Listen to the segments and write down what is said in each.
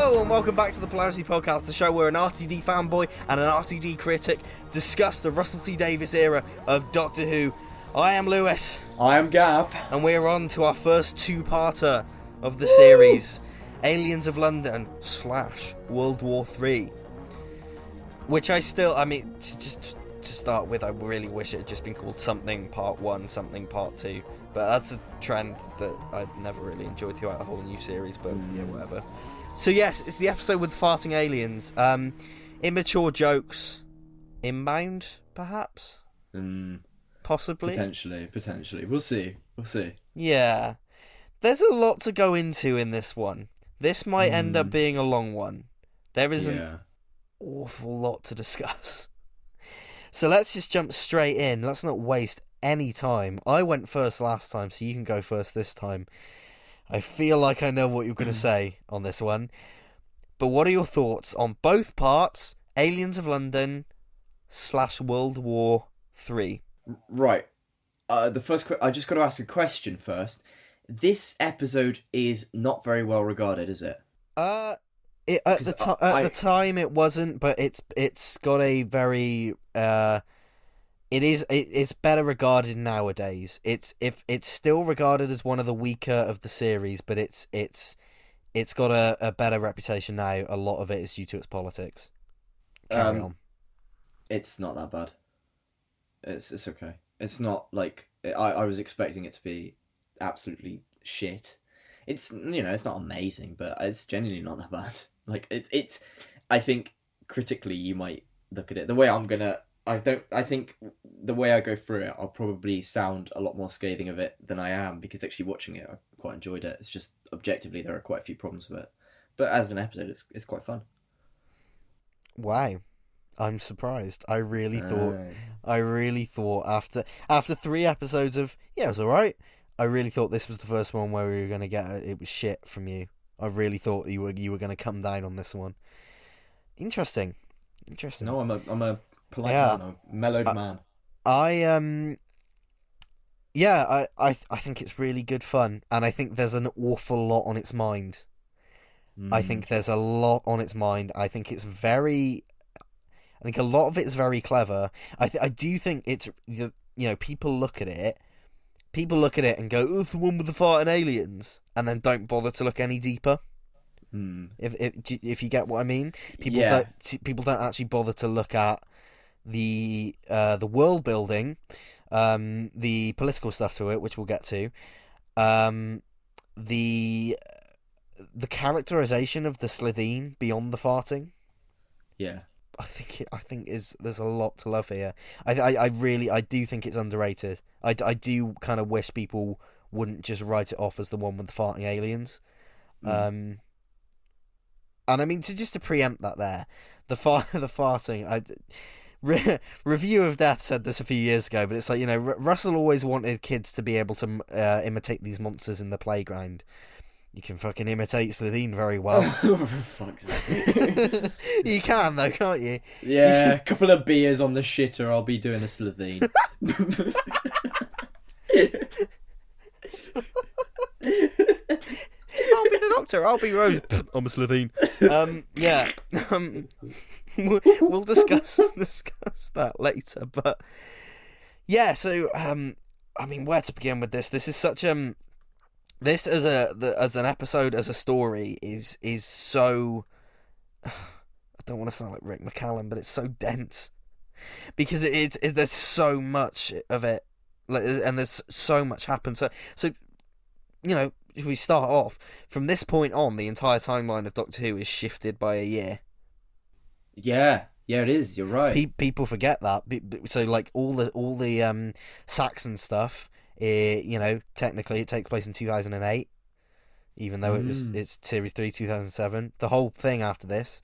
Hello and welcome back to the Polarity Podcast, the show where an RTD fanboy and an RTD critic discuss the Russell T Davies era of Doctor Who. I am Lewis. I am Gav. And we're on to our first two-parter of the series, Aliens of London / World War III. Which just to start with, I really wish it had just been called something Part 1, something Part 2. But that's a trend that I've never really enjoyed throughout the whole new series, but yeah, whatever. So yes, it's the episode with farting aliens. Immature jokes. Inbound, perhaps? Possibly? Potentially. We'll see. Yeah. There's a lot to go into in this one. This might end up being a long one. There is an awful lot to discuss. So let's just jump straight in. Let's not waste any time. I went first last time, so you can go first this time. I feel like I know what you're going to say on this one. But what are your thoughts on both parts, Aliens of London / World War III? Right. The first I just got to ask a question first. This episode is not very well regarded, is it? At the time it wasn't, but it's got a very it's better regarded nowadays. It's still regarded as one of the weaker of the series, but it's got a better reputation now. A lot of it is due to its politics. Carry on. It's not that bad. It's okay. It's not like I was expecting it to be absolutely shit. It's it's not amazing, but it's genuinely not that bad. Like it's I think critically you might look at it the way I think the way I go through it, I'll probably sound a lot more scathing of it than I am, because actually watching it, I quite enjoyed it. It's just objectively there are quite a few problems with it, but as an episode, it's quite fun. Wow, I'm surprised. I really thought after 3 episodes of it was alright. I really thought this was the first one where we were gonna get it was shit from you. I really thought you were gonna come down on this one. Interesting. No, I'm a polite man, a mellowed man. I think it's really good fun, and I think there's an awful lot on its mind. I think there's a lot on its mind. I think a lot of it is very clever. I do think it's people look at it and go, "Oh, it's the one with the farting aliens," and then don't bother to look any deeper. If you get what I mean, people don't actually bother to look at the world building, the political stuff to it, which we'll get to, the characterization of the Slitheen beyond the farting. Yeah, I think there's a lot to love here. I do think it's underrated. I do kind of wish people wouldn't just write it off as the one with the farting aliens. And I mean, to preempt that there, the farting. Review of Death said this a few years ago, but it's like, Russell always wanted kids to be able to imitate these monsters in the playground. You can fucking imitate Slitheen very well. Fuck's sake. You can though, can't you? Yeah, a couple of beers on the shitter, I'll be doing a Slitheen. I'll be the Doctor. I'll be Rose. I'm a Slitheen. We'll discuss that later. But yeah, so I mean, where to begin with this? This is such this as an episode, as a story is so. I don't want to sound like Rick McCallum, but it's so dense because there's so much of it, and there's so much happens. So we start off from this point on. The entire timeline of Doctor Who is shifted by a year. Yeah, it is. You're right. People forget that. So like all the Saxon stuff. Technically it takes place in 2008, even though it's Series 3 2007. The whole thing after this,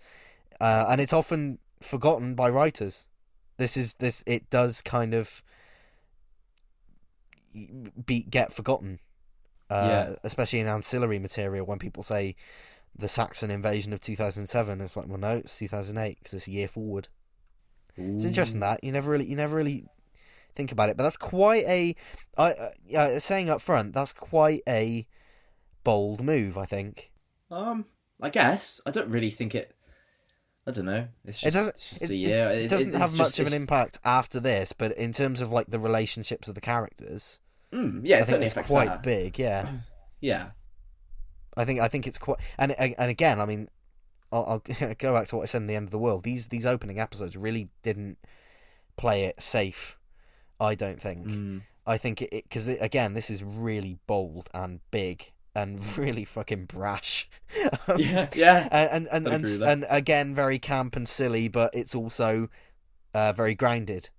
and it's often forgotten by writers. It does kind of get forgotten, especially in ancillary material when people say the Saxon invasion of 2007. It's like, well, no, it's 2008 because it's a year forward. Ooh. It's interesting that you never really think about it, but that's quite saying up front, that's quite a bold move, I think. I guess I don't really think it. I don't know. It's just, It doesn't. it's just a year. It doesn't it's have just, much of an it's- impact after this, but in terms of like the relationships of the characters, Yeah, I it think certainly it's affects quite that. big. Yeah, Yeah. I think it's quite. And again, I mean, I'll go back to what I said in the end of the world. These opening episodes really didn't play it safe. I don't think. I think it because again, this is really bold and big and really fucking brash. Yeah. And again, very camp and silly, but it's also very grounded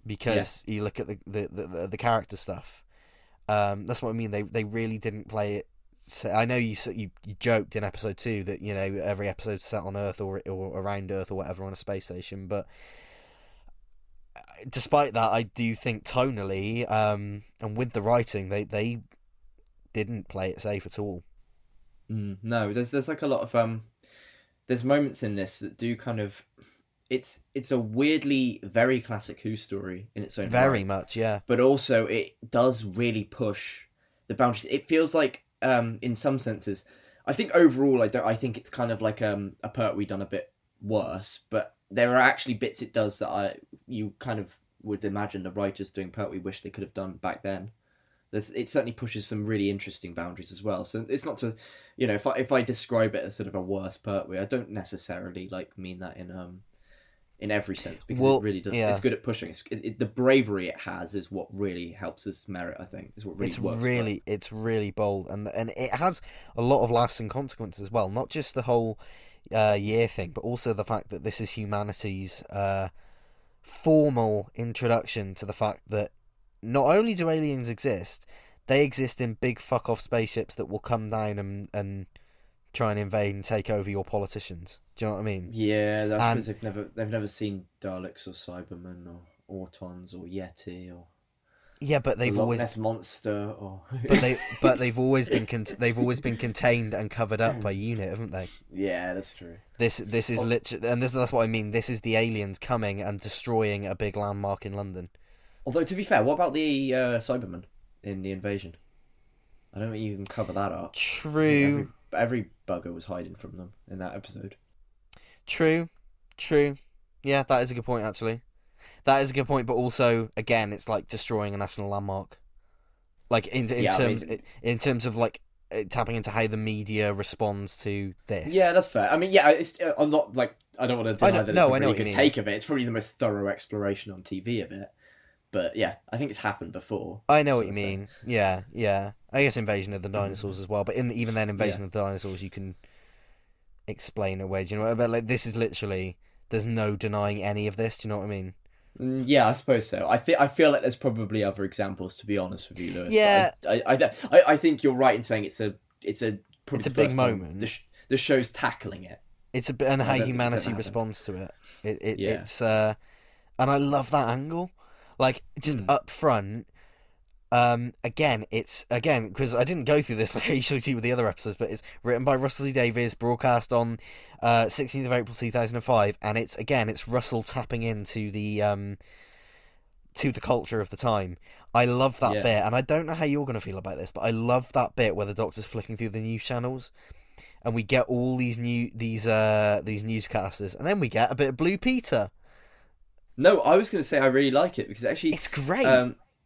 because you look at the character stuff. That's what I mean. They really didn't play it. I know you joked in episode 2 that every episode's set on Earth or around Earth or whatever on a space station, but despite that, I do think tonally and with the writing, they didn't play it safe at all. No, there's like a lot of there's moments in this that do kind of it's a weirdly very classic Who story in its own Very right, much, yeah. but also it does really push the boundaries. It feels like in some senses, I think overall I think it's kind of like a Pertwee done a bit worse, but there are actually bits it does that you kind of would imagine the writers doing Pertwee wish they could have done back then. It certainly pushes some really interesting boundaries as well. So it's not to, if I describe it as sort of a worse Pertwee, I don't necessarily mean that in every sense, because it really does. Yeah. It's good at pushing. The bravery it has is what really helps us merit. I think is what really works. It's really bold, and it has a lot of lasting consequences as well. Not just the whole year thing, but also the fact that this is humanity's formal introduction to the fact that not only do aliens exist, they exist in big fuck off spaceships that will come down and try and invade and take over your politicians. Do you know what I mean? Yeah, that's because they've never seen Daleks or Cybermen or Autons or Yeti or but they've Loch always Ness Monster or they've always been contained and covered up by UNIT, haven't they? Yeah, that's true. This is literally, and that's what I mean. This is the aliens coming and destroying a big landmark in London. Although, to be fair, what about the Cybermen in the invasion? I don't think you can cover that up. True. Every bugger was hiding from them in that episode. True. Yeah, that is a good point, actually. That is a good point, but also, again, it's like destroying a national landmark. Like, in terms of, like, tapping into how the media responds to this. Yeah, that's fair. I mean, yeah, I'm not, I don't want to deny that it's a really good take of it. It's probably the most thorough exploration on TV of it. But yeah, I think it's happened before. I know what you mean. Yeah. I guess Invasion of the Dinosaurs as well. But even then, Invasion of the Dinosaurs, you can explain away. Do you know what I mean? But like, this is literally, there's no denying any of this. Do you know what I mean? Yeah, I suppose so. I feel like there's probably other examples, to be honest with you, Lewis. Yeah. I think you're right in saying it's a big moment. The show's tackling it. And how humanity responds to it. It's and I love that angle. Like, just up front, again, because I didn't go through this like I usually do with the other episodes, but it's written by Russell T Davies, broadcast on 16th of April 2005, and it's Russell tapping into the culture of the time. I love that bit, and I don't know how you're going to feel about this, but I love that bit where the Doctor's flicking through the news channels, and we get all these newscasters, and then we get a bit of Blue Peter. No, I was going to say I really like it because actually it's great.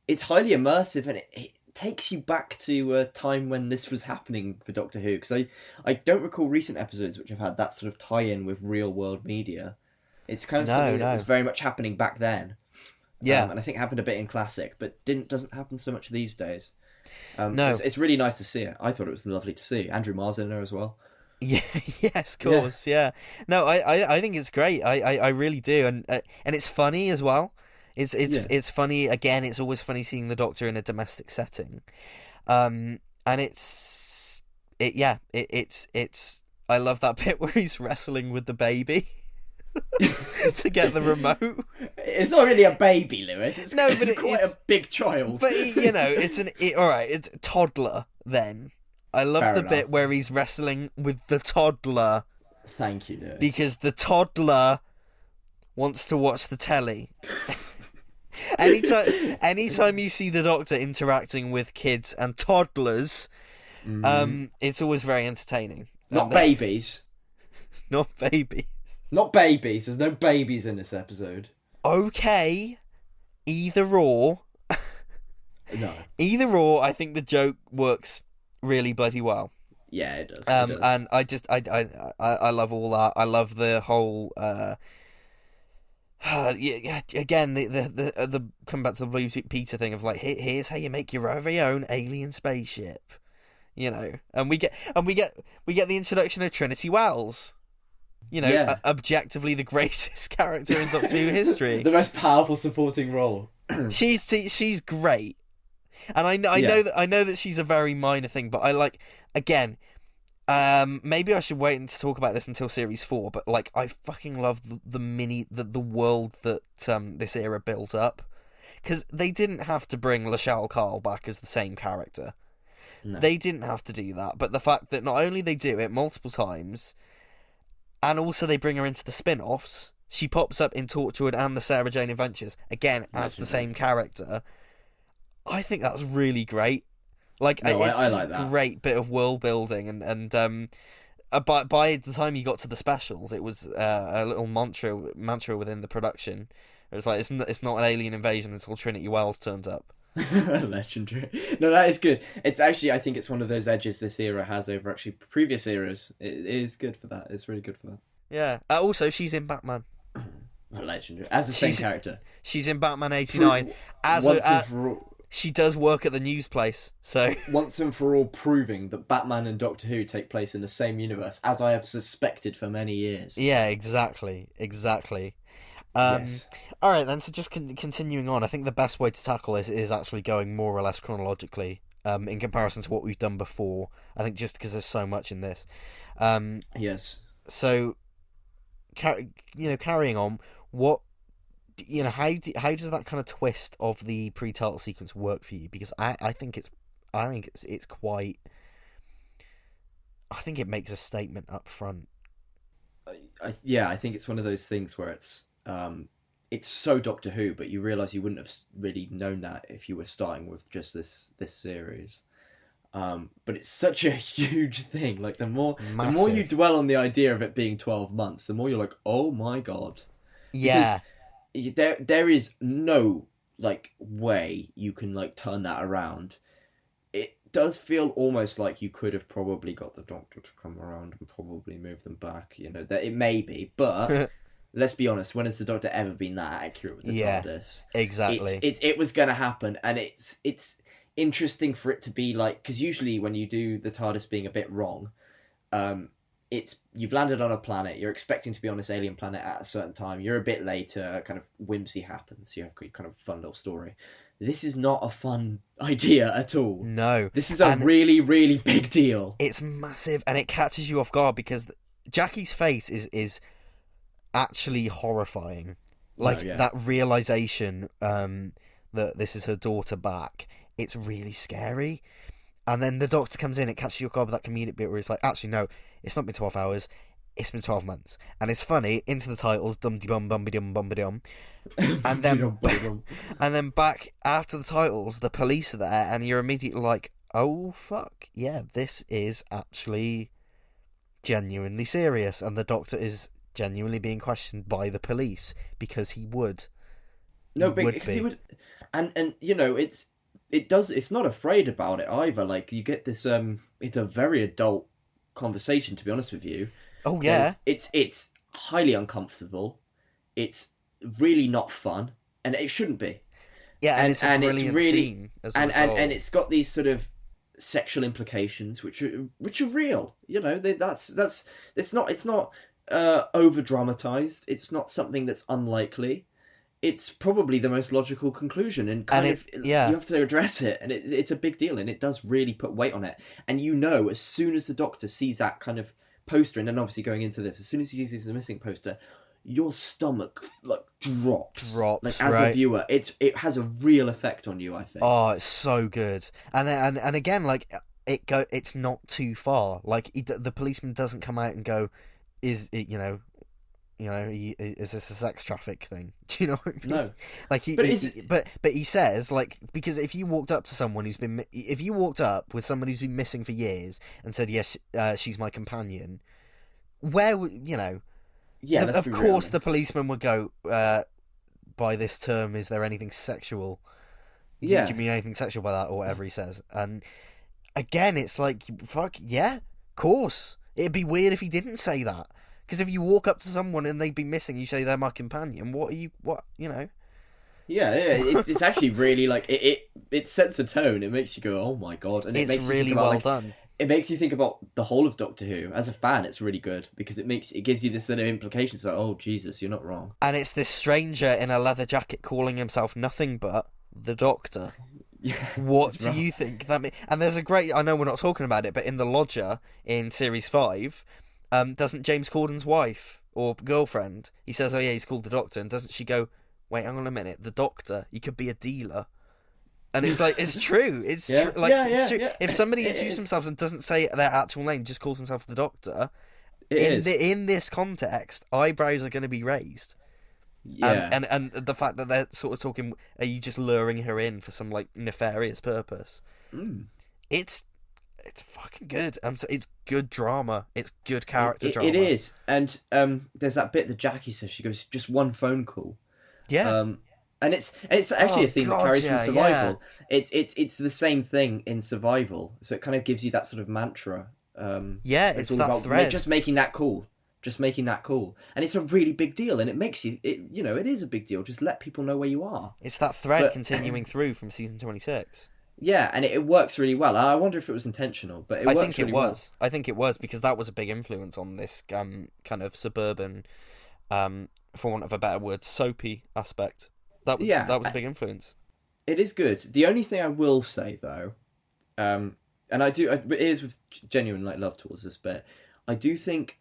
It's highly immersive and it takes you back to a time when this was happening for Doctor Who. Because I don't recall recent episodes which have had that sort of tie-in with real-world media. It's kind of something that was very much happening back then. Yeah, and I think it happened a bit in Classic, but doesn't happen so much these days. No, so it's really nice to see it. I thought it was lovely to see. Andrew Marr's in there as well. Yeah, yes, of course, yeah. No, I think it's great. I really do, and it's funny as well. It's funny again. It's always funny seeing the Doctor in a domestic setting, and it's. I love that bit where he's wrestling with the baby to get the remote. It's not really a baby, Lewis. It's quite a big child. But it's a toddler then. I love the bit where he's wrestling with the toddler. Thank you, Lewis. Because the toddler wants to watch the telly. Anytime you see the Doctor interacting with kids and toddlers, it's always very entertaining. Not babies. Not babies. Not babies. There's no babies in this episode. Okay. Either or. No. Either or, I think the joke works really bloody well. Yeah, it does. And I love all that. I love the whole. Again, the come back to the Blue Peter thing of like, here's how you make your very own alien spaceship, you know, and we get the introduction of Trinity Wells, you know, objectively the greatest character in Doctor Who history, the most powerful supporting role. she's great, and I know that she's a very minor thing, but I like, again. Maybe I should wait to talk about this until series 4, but like I fucking love the world that this era built up, because they didn't have to bring Lachelle Carl back as the same character. No. They didn't have to do that, but the fact that not only they do it multiple times, and also they bring her into the spin-offs. She pops up in Torchwood and the Sarah Jane Adventures again as the same character. I think that's really great. Like, it's I like that. A great bit of world building, and by the time you got to the specials, it was a little mantra within the production. It was like, it's not an alien invasion until Trinity Wells turns up. Legendary. No, that is good. It's actually, I think it's one of those edges this era has over actually previous eras. It is good for that. It's really good for that. Yeah. Also, she's in Batman. Legendary. As the same character. She's in Batman 89. She does work at the news place, so... Once and for all proving that Batman and Doctor Who take place in the same universe, as I have suspected for many years. Yeah, exactly. Yes. Alright then, so just continuing on, I think the best way to tackle this is actually going more or less chronologically, in comparison to what we've done before. I think just because there's so much in this. Yes. So, carrying on, what... You know, how does that kind of twist of the pre-title sequence work for you? Because I think it's quite. I think it makes a statement up front. I think it's one of those things where it's so Doctor Who, but you realise you wouldn't have really known that if you were starting with just this series. But it's such a huge thing. Like the more you dwell on the idea of it being 12 months, the more you're like, oh my god. Yeah. Because there is no like way you can like turn that around. It does feel almost like you could have probably got the Doctor to come around and probably move them back. You know that it may be, but let's be honest. When has the Doctor ever been that accurate with the TARDIS? Exactly. It was going to happen, and it's interesting for it to be like, because usually when you do the TARDIS being a bit wrong, you've landed on a planet, you're expecting to be on this alien planet at a certain time, you're a bit later, kind of whimsy happens, you have kind of fun little story. This is not a fun idea at all. No. This is a really, really big deal. It's massive, and it catches you off guard because Jackie's face is actually horrifying. Like, that realisation that this is her daughter back, it's really scary. And then the Doctor comes in, it catches you off guard with that comedic bit where it's like, actually, no, it's not been 12 hours, it's been 12 months. And it's funny, into the titles, dum-de-bum, bum-be-dum, bum-be-dum. And then back after the titles, the police are there, and you're immediately like, oh, fuck, yeah, this is actually genuinely serious. And the Doctor is genuinely being questioned by the police, because he would. No, because he would. And you know, it's not afraid about it either. Like, you get this, it's a very adult conversation, to be honest with you. Oh, yeah. It's highly uncomfortable. It's really not fun, and it shouldn't be. Yeah, and it's a brilliant scene as a result. And it's got these sort of sexual implications, which are real. You know, it's not over dramatized. It's not something that's unlikely. It's probably the most logical conclusion, and you have to address it, and it's a big deal, and it does really put weight on it. And you know, as soon as the Doctor sees that kind of poster, and then obviously going into this, as soon as he sees the missing poster, your stomach like drops. Like, as a viewer, it has a real effect on you, I think. Oh, it's so good, and again, like it's not too far. Like the policeman doesn't come out and go, "Is it, you know, is this a sex traffic thing? Do you know what I mean? No. Like but he says, like, because if you walked up to someone if you walked up with someone who's been missing for years and said, yes, she's my companion, where would Yeah, of course the policeman would go, by this term, is there anything sexual? Do you mean anything sexual by that, or whatever he says? And again, it's like, fuck yeah, of course. It'd be weird if he didn't say that. Because if you walk up to someone and they've been missing, you say they're my companion. Yeah, it's actually really, like, it sets a tone. It makes you go, oh my god. And it's makes you really think about, well done. It makes you think about the whole of Doctor Who. As a fan, it's really good because it gives you this sort of implications like, oh Jesus, you're not wrong. And it's this stranger in a leather jacket calling himself nothing but the Doctor. Yeah, what do you think that means? And there's a great, I know we're not talking about it, but in The Lodger in series 5, doesn't James Corden's wife or girlfriend, he says, oh yeah, he's called the Doctor, and doesn't she go, wait, hang on a minute, the Doctor, he could be a dealer. And it's like, it's true. It's true. Like, it's true. If somebody introduces themselves and doesn't say their actual name, just calls himself the Doctor, in this context, eyebrows are going to be raised. Yeah. And the fact that they're sort of talking, are you just luring her in for some, like, nefarious purpose? It's fucking good. It's good drama. It's good character drama. It is. And there's that bit that Jackie says, she goes, just one phone call. Yeah. And it's actually a theme that carries from Survival. Yeah. It's the same thing in Survival, so it kind of gives you that sort of mantra. It's all that about thread. Just making that call, and it's a really big deal, and it makes it is a big deal. Just let people know where you are. It's that thread continuing through from season 26. Yeah, and it works really well. I wonder if it was intentional, but I think it was. I think it was, because that was a big influence on this kind of suburban, for want of a better word, soapy aspect. That was a big influence. It is good. The only thing I will say though, and it is with genuine love towards this bit, I do think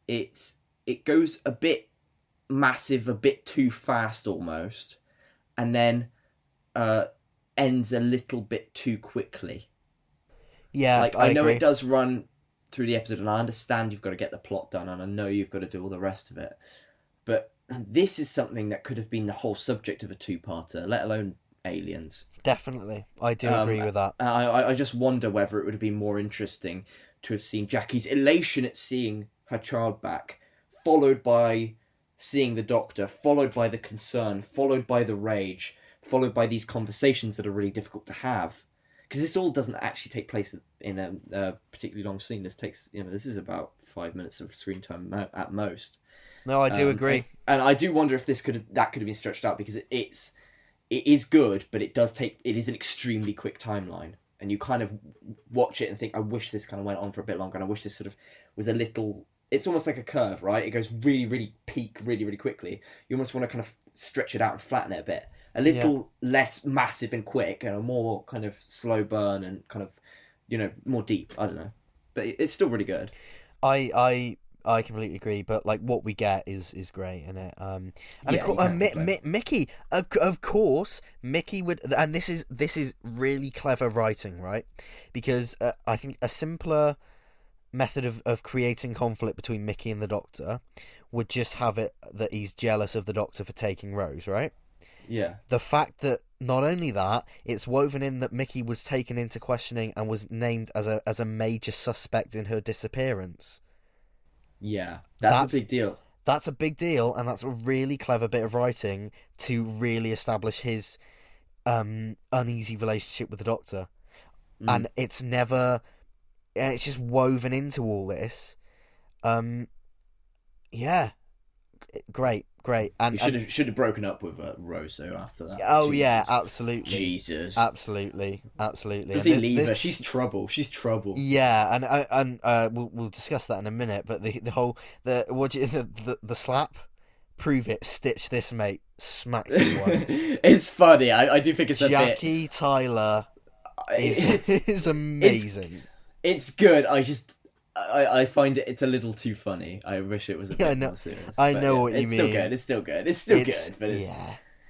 it goes a bit massive, a bit too fast almost, and then ends a little bit too quickly. Yeah, I know it does run through the episode, and I understand you've got to get the plot done, and I know you've got to do all the rest of it, but this is something that could have been the whole subject of a two-parter, let alone Aliens. Definitely. I do agree with that. I just wonder whether it would have been more interesting to have seen Jackie's elation at seeing her child back, followed by seeing the Doctor, followed by the concern, followed by the rage, followed by these conversations that are really difficult to have. Because this all doesn't actually take place in a particularly long scene. This is about 5 minutes of screen time at most. No, I do agree, and I do wonder if that could have been stretched out, because it is good, but it is an extremely quick timeline, and you kind of watch it and think, I wish this kind of went on for a bit longer, and I wish this sort of was a little. It's almost like a curve, right? It goes really, really peak, really, really quickly. You almost want to kind of stretch it out and flatten it a bit, a little less massive and quick, and a more kind of slow burn and kind of, more deep. I don't know, but it's still really good. I completely agree, but like what we get is great in it. Mickey, of course, Mickey would, and this is really clever writing, right? Because I think a simpler method of creating conflict between Mickey and the Doctor would just have it that he's jealous of the Doctor for taking Rose, right? Yeah. The fact that not only that, it's woven in that Mickey was taken into questioning and was named as a major suspect in her disappearance. Yeah, that's a big deal. That's a big deal, and that's a really clever bit of writing to really establish his uneasy relationship with the Doctor. And it's just woven into all this. Great. And you should have broken up with Rose though after that. Oh Jesus. Yeah, absolutely. Jesus. Absolutely. Does he leave her? She's trouble. Yeah, and we'll discuss that in a minute. But the slap, prove it, stitch this, mate, smack someone. It's funny. I do think it's Jackie Tyler is amazing. It's good. I find it's a little too funny. I wish it was a bit more serious. I know what you mean. It's still good. But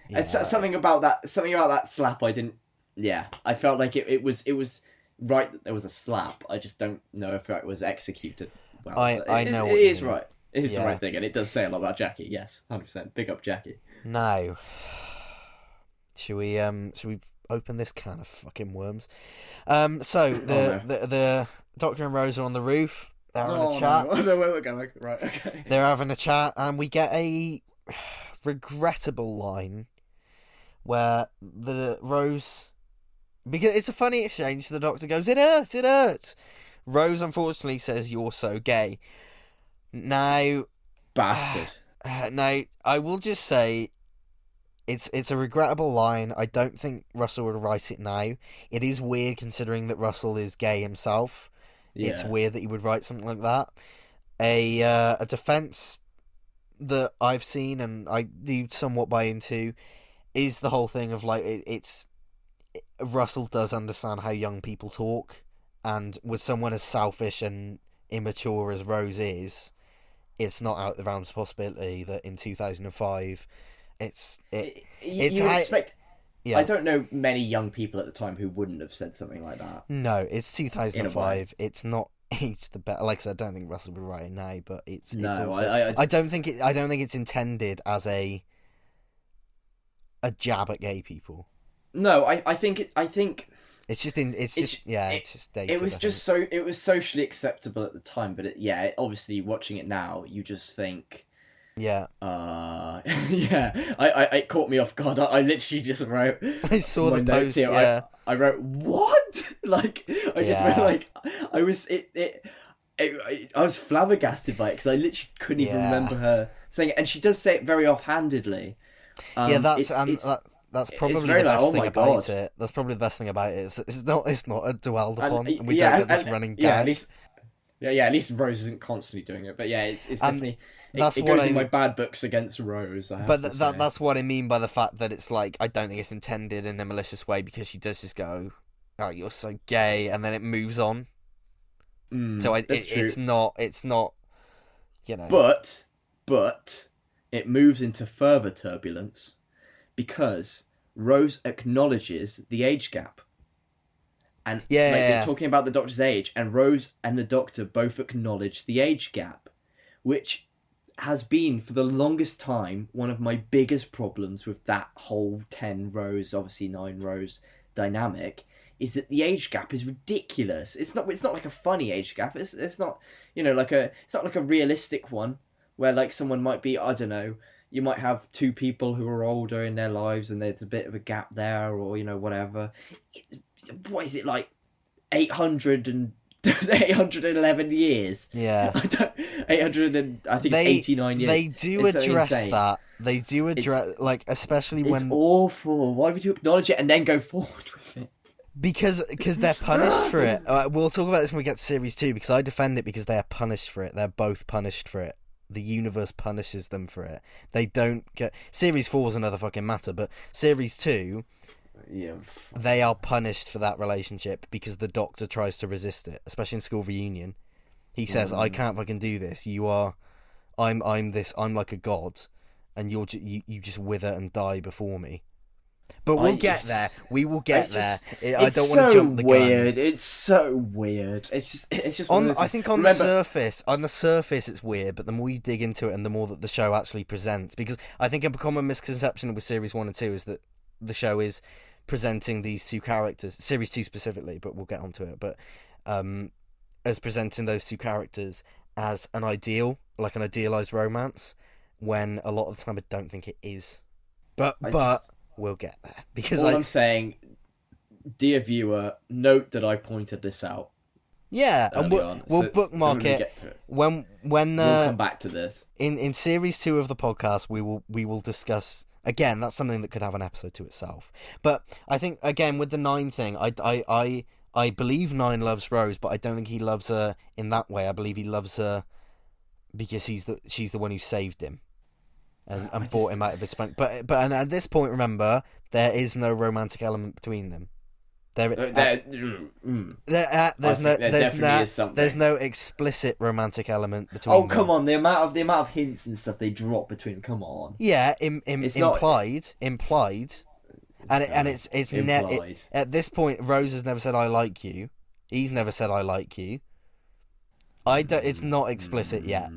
it's something about that slap. I didn't. Yeah, I felt like it was right that there was a slap. I just don't know if it was executed well. I know it is right. It is the right thing, and it does say a lot about Jackie. Yes, 100%. Big up Jackie. Now, should we open this can of fucking worms? So the Doctor and Rose are on the roof. They're having a chat. No. I know where we're going. Right, okay. They're having a chat, and we get a regrettable line where the Rose, because it's a funny exchange. The Doctor goes, "It hurts, it hurts." Rose unfortunately says, "You're so gay." Now, bastard. Now, I will just say, it's a regrettable line. I don't think Russell would write it now. It is weird considering that Russell is gay himself. Yeah. It's weird that he would write something like that. A defense that I've seen and I do somewhat buy into is the whole thing of like Russell does understand how young people talk, and with someone as selfish and immature as Rose is, it's not out of the realms of possibility that in 2005 you expect. Yeah. I don't know many young people at the time who wouldn't have said something like that. No, it's 2005. It's not age the better. Like I said, I don't think Russell would write it now, but it's also, I don't think it's intended as a jab at gay people. No, I think it's just dated. It was just it was socially acceptable at the time, but obviously watching it now, you just think. Yeah. It caught me off guard. I literally just wrote. I saw the post. Here. Yeah. I wrote what? Like I just wrote like I was I was flabbergasted by it because I literally couldn't even remember her saying it, and she does say it very offhandedly. That's probably the best thing about it. That's probably the best thing about it. It's not a dwelled upon, and we don't get this running gag. At least Rose isn't constantly doing it. But yeah, it's definitely it goes in my bad books against Rose. That's what I mean by the fact that it's like I don't think it's intended in a malicious way, because she does just go, "Oh, you're so gay," and then it moves on. So it's not, you know. But it moves into further turbulence because Rose acknowledges the age gap. And they're talking about the Doctor's age, and Rose and the Doctor both acknowledge the age gap, which has been for the longest time one of my biggest problems with that whole 10 Rose, obviously 9 Rose dynamic, is that the age gap is ridiculous. It's not like a funny age gap. It's not, it's not like a realistic one where like someone might be, I don't know, you might have two people who are older in their lives and there's a bit of a gap there, or whatever. What is it, like 811 years? Yeah. 800 and I think it's 89 years. They do address that. They do address, like, especially when... It's awful. Why would you acknowledge it and then go forward with it? Because they're punished for it. We'll talk about this when we get to Series 2, because I defend it because they are punished for it. They're both punished for it. The universe punishes them for it. They don't get... Series 4 is another fucking matter, but Series 2... Yeah. They are punished for that relationship because the Doctor tries to resist it, especially in School Reunion. He says, "I can't fucking do this. I'm like a god, and you just wither and die before me." But we'll get there. We will get there. I don't want to jump the gun. It's so weird. It's just. I think on the surface, it's weird. But the more you dig into it, and the more that the show actually presents, because I think a common misconception with Series 1 and 2 is that the show is presenting these two characters, Series 2 specifically, but we'll get onto it, but as presenting those two characters as an ideal, like an idealised romance, when a lot of the time I don't think it is. But we'll get there. Because I'm saying, dear viewer, note that I pointed this out. Yeah, and we'll bookmark it. When we'll come back to this. In Series 2 of the podcast, we will discuss... Again, that's something that could have an episode to itself. But I think, again, with the 9 thing, I believe 9 loves Rose, but I don't think he loves her in that way. I believe he loves her because she's the one who saved him and brought him out of his spunk. But at this point, remember, there is no romantic element between them. There's no explicit romantic element between them. Oh, come on, the amount of hints and stuff they drop between them, come on. Yeah, implied. And it's implied. At this point, Rose has never said "I like you." He's never said "I like you." It's not explicit yet.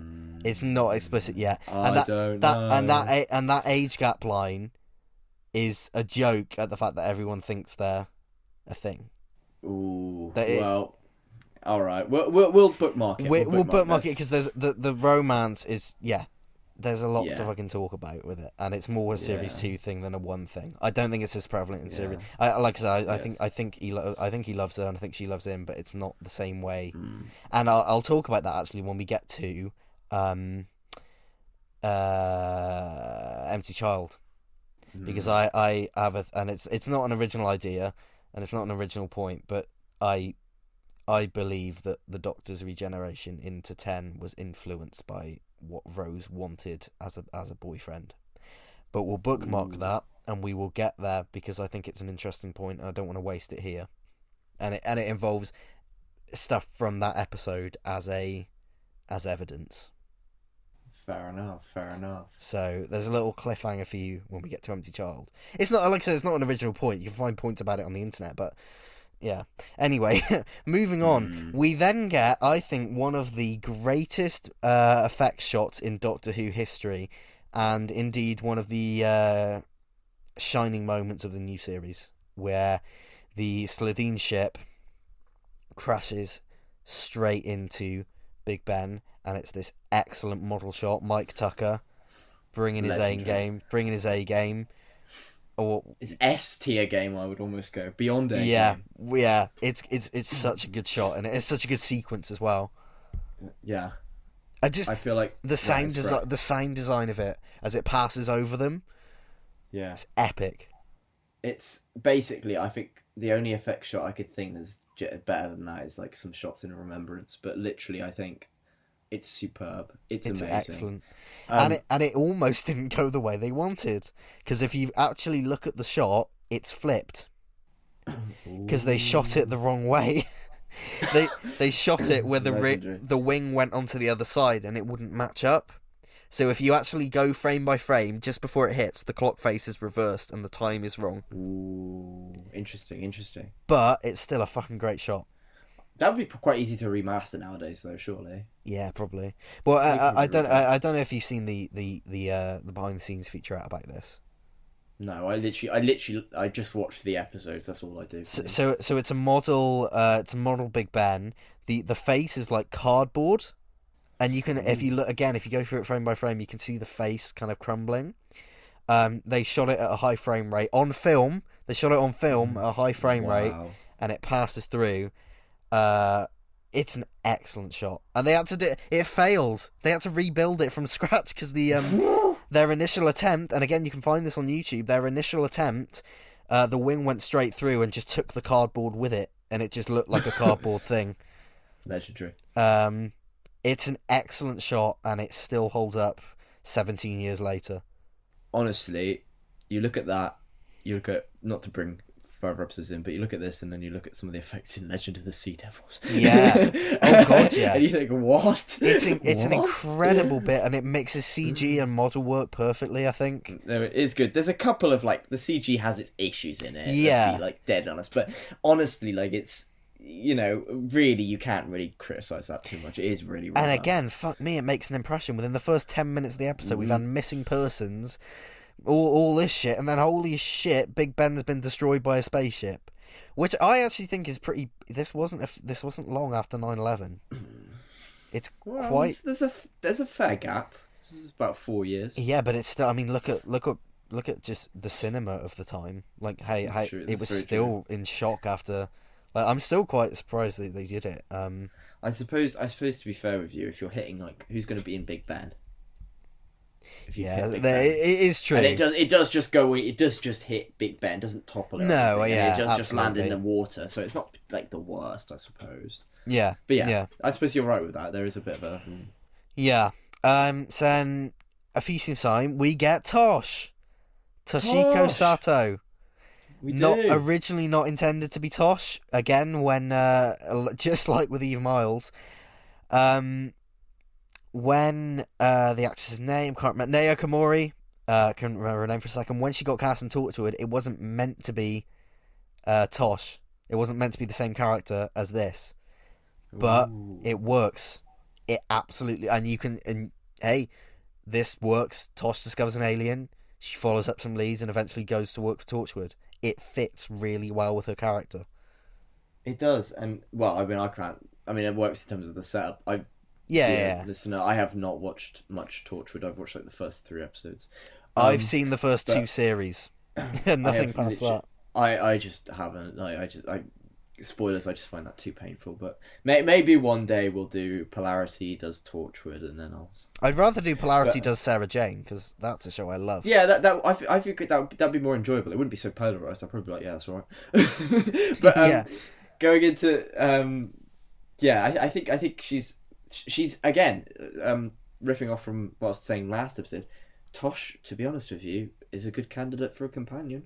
It's not explicit yet. I don't know. And that age gap line is a joke at the fact that everyone thinks they're a thing. Ooh. Well, all right. We'll bookmark it. We'll bookmark it because there's the romance is There's a lot to fucking talk about with it, and it's more a series 2 thing than a 1 thing. I don't think it's as prevalent in series. Like I said, I think he loves her, and I think she loves him, but it's not the same way. And I'll talk about that actually when we get to Empty Child, because I have and it's not an original idea, and it's not an original point, but I believe that the Doctor's regeneration into 10 was influenced by what Rose wanted as a boyfriend. But we'll bookmark that, and we will get there, because I think it's an interesting point, and I don't want to waste it here. And it involves stuff from that episode as evidence. Fair enough. So there's a little cliffhanger for you when we get to Empty Child. It's not, like I said, it's not an original point. You can find points about it on the internet, but yeah. Anyway, moving on. We then get, I think, one of the greatest effects shots in Doctor Who history, and indeed one of the shining moments of the new series, where the Slitheen ship crashes straight into Big Ben, and it's this excellent model shot. Mike Tucker bringing his A game. Or it's S tier game, I would almost go beyond A. Yeah. It's such a good shot, and it's such a good sequence as well. Yeah, I feel like the sound design of it as it passes over them. Yeah, it's epic. It's basically, I think the only effect shot I could think that's better than that is like some shots in Remembrance, but literally, I think it's superb. It's amazing. Excellent. And it almost didn't go the way they wanted, because if you actually look at the shot, it's flipped, because they shot it the wrong way. they shot it where the wing went onto the other side, and it wouldn't match up. So if you actually go frame by frame, just before it hits, the clock face is reversed and the time is wrong. Ooh, interesting. But it's still a fucking great shot. That would be quite easy to remaster nowadays, though, surely. Yeah, probably. Well, I don't know if you've seen the behind the scenes feature out about this. No, I just watched the episodes. That's all I do. So it's a model. It's a model Big Ben. The face is like cardboard, and you can if you go through it frame by frame, you can see the face kind of crumbling. They shot it at a high frame rate on film. They shot it on film at a high frame rate, and it passes through. It's an excellent shot, and they had to it failed. They had to rebuild it from scratch because their initial attempt, and again you can find this on YouTube. Their initial attempt, the wing went straight through and just took the cardboard with it, and it just looked like a cardboard thing. Legendary. It's an excellent shot, and it still holds up 17 years later. Honestly, you look at that. You look at, not to bring further episodes in, but you look at this and then you look at some of the effects in Legend of the Sea Devils. Yeah. Oh god, yeah. And you think, what? It's an incredible bit, and it mixes CG and model work perfectly, I think. No, it is good. There's a couple of, like, the CG has its issues in it. Yeah. Let's be, like, dead honest. But honestly, like, it's, you know, really, you can't really criticise that too much. It is really well And done. again, fuck me, it makes an impression. Within the first 10 minutes of the episode, we've had missing persons, all this shit, and then holy shit, Big Ben's been destroyed by a spaceship, which I actually think is pretty. This wasn't long after 9/11. It's quite. There's a fair gap. This is about 4 years. Yeah, but it's still. I mean, look at just the cinema of the time. Like, hey, it was still in shock after. Like, I'm still quite surprised that they did it. I suppose to be fair with you, if you're hitting like who's going to be in Big Ben. Yeah, it is true. And it does just go. It does just hit Big Ben. It doesn't topple it. No, yeah, it does just land in the water. So it's not like the worst, I suppose. Yeah, but yeah, I suppose you're right with that. There is a bit of a. Yeah. So then, a few scenes time, we get Toshiko Sato. We do. Originally not intended to be Tosh. Again, when just like with Eve Miles, when the actress's name, can't remember, Naya Komori, couldn't remember her name for a second, when she got cast and talked to it wasn't meant to be Tosh. It wasn't meant to be the same character as this. But it works. It absolutely, and hey, this works. Tosh discovers an alien. She follows up some leads and eventually goes to work for Torchwood. It fits really well with her character. It does, and well, I mean, I can't. I mean, it works in terms of the setup. Listener, I have not watched much Torchwood. I've watched like the first 3 episodes. I've seen the first 2 series. Nothing past that. I just haven't. Spoilers. I just find that too painful. But maybe one day we'll do Polarity does Torchwood, and then I'd rather do Polarity does Sarah Jane, because that's a show I love. Yeah, I think that'd be more enjoyable. It wouldn't be so polarized. I'd probably be like, yeah, that's all right. But going into I think she's again riffing off from what I was saying last episode. Tosh, to be honest with you, is a good candidate for a companion.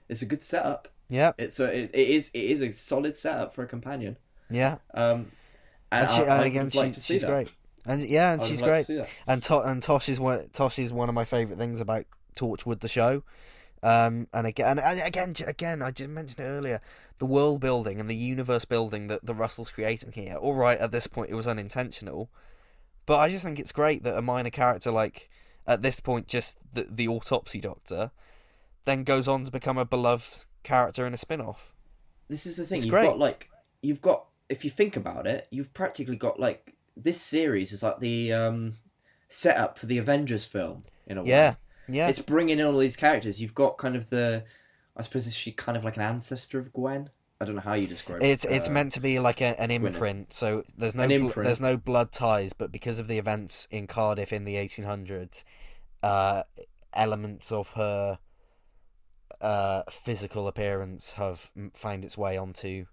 It's a good setup. Yeah, it is a solid setup for a companion. Yeah, she's great. And she's great. And Tosh is one of my favourite things about Torchwood the show. And again, I just mentioned it earlier, the world building and the universe building that the Russells creating here. All right, at this point it was unintentional, but I just think it's great that a minor character like, at this point, just the autopsy doctor, then goes on to become a beloved character in a spin-off. This is the thing. It's you've great. got if you think about it, you've practically got like, this series is like the setup for the Avengers film in a way. Yeah. It's bringing in all these characters. You've got kind of I suppose, is she kind of like an ancestor of Gwen? I don't know how you describe it. It's meant to be like an imprint, so there's no blood ties, but because of the events in Cardiff in the 1800s, elements of her physical appearance have found its way onto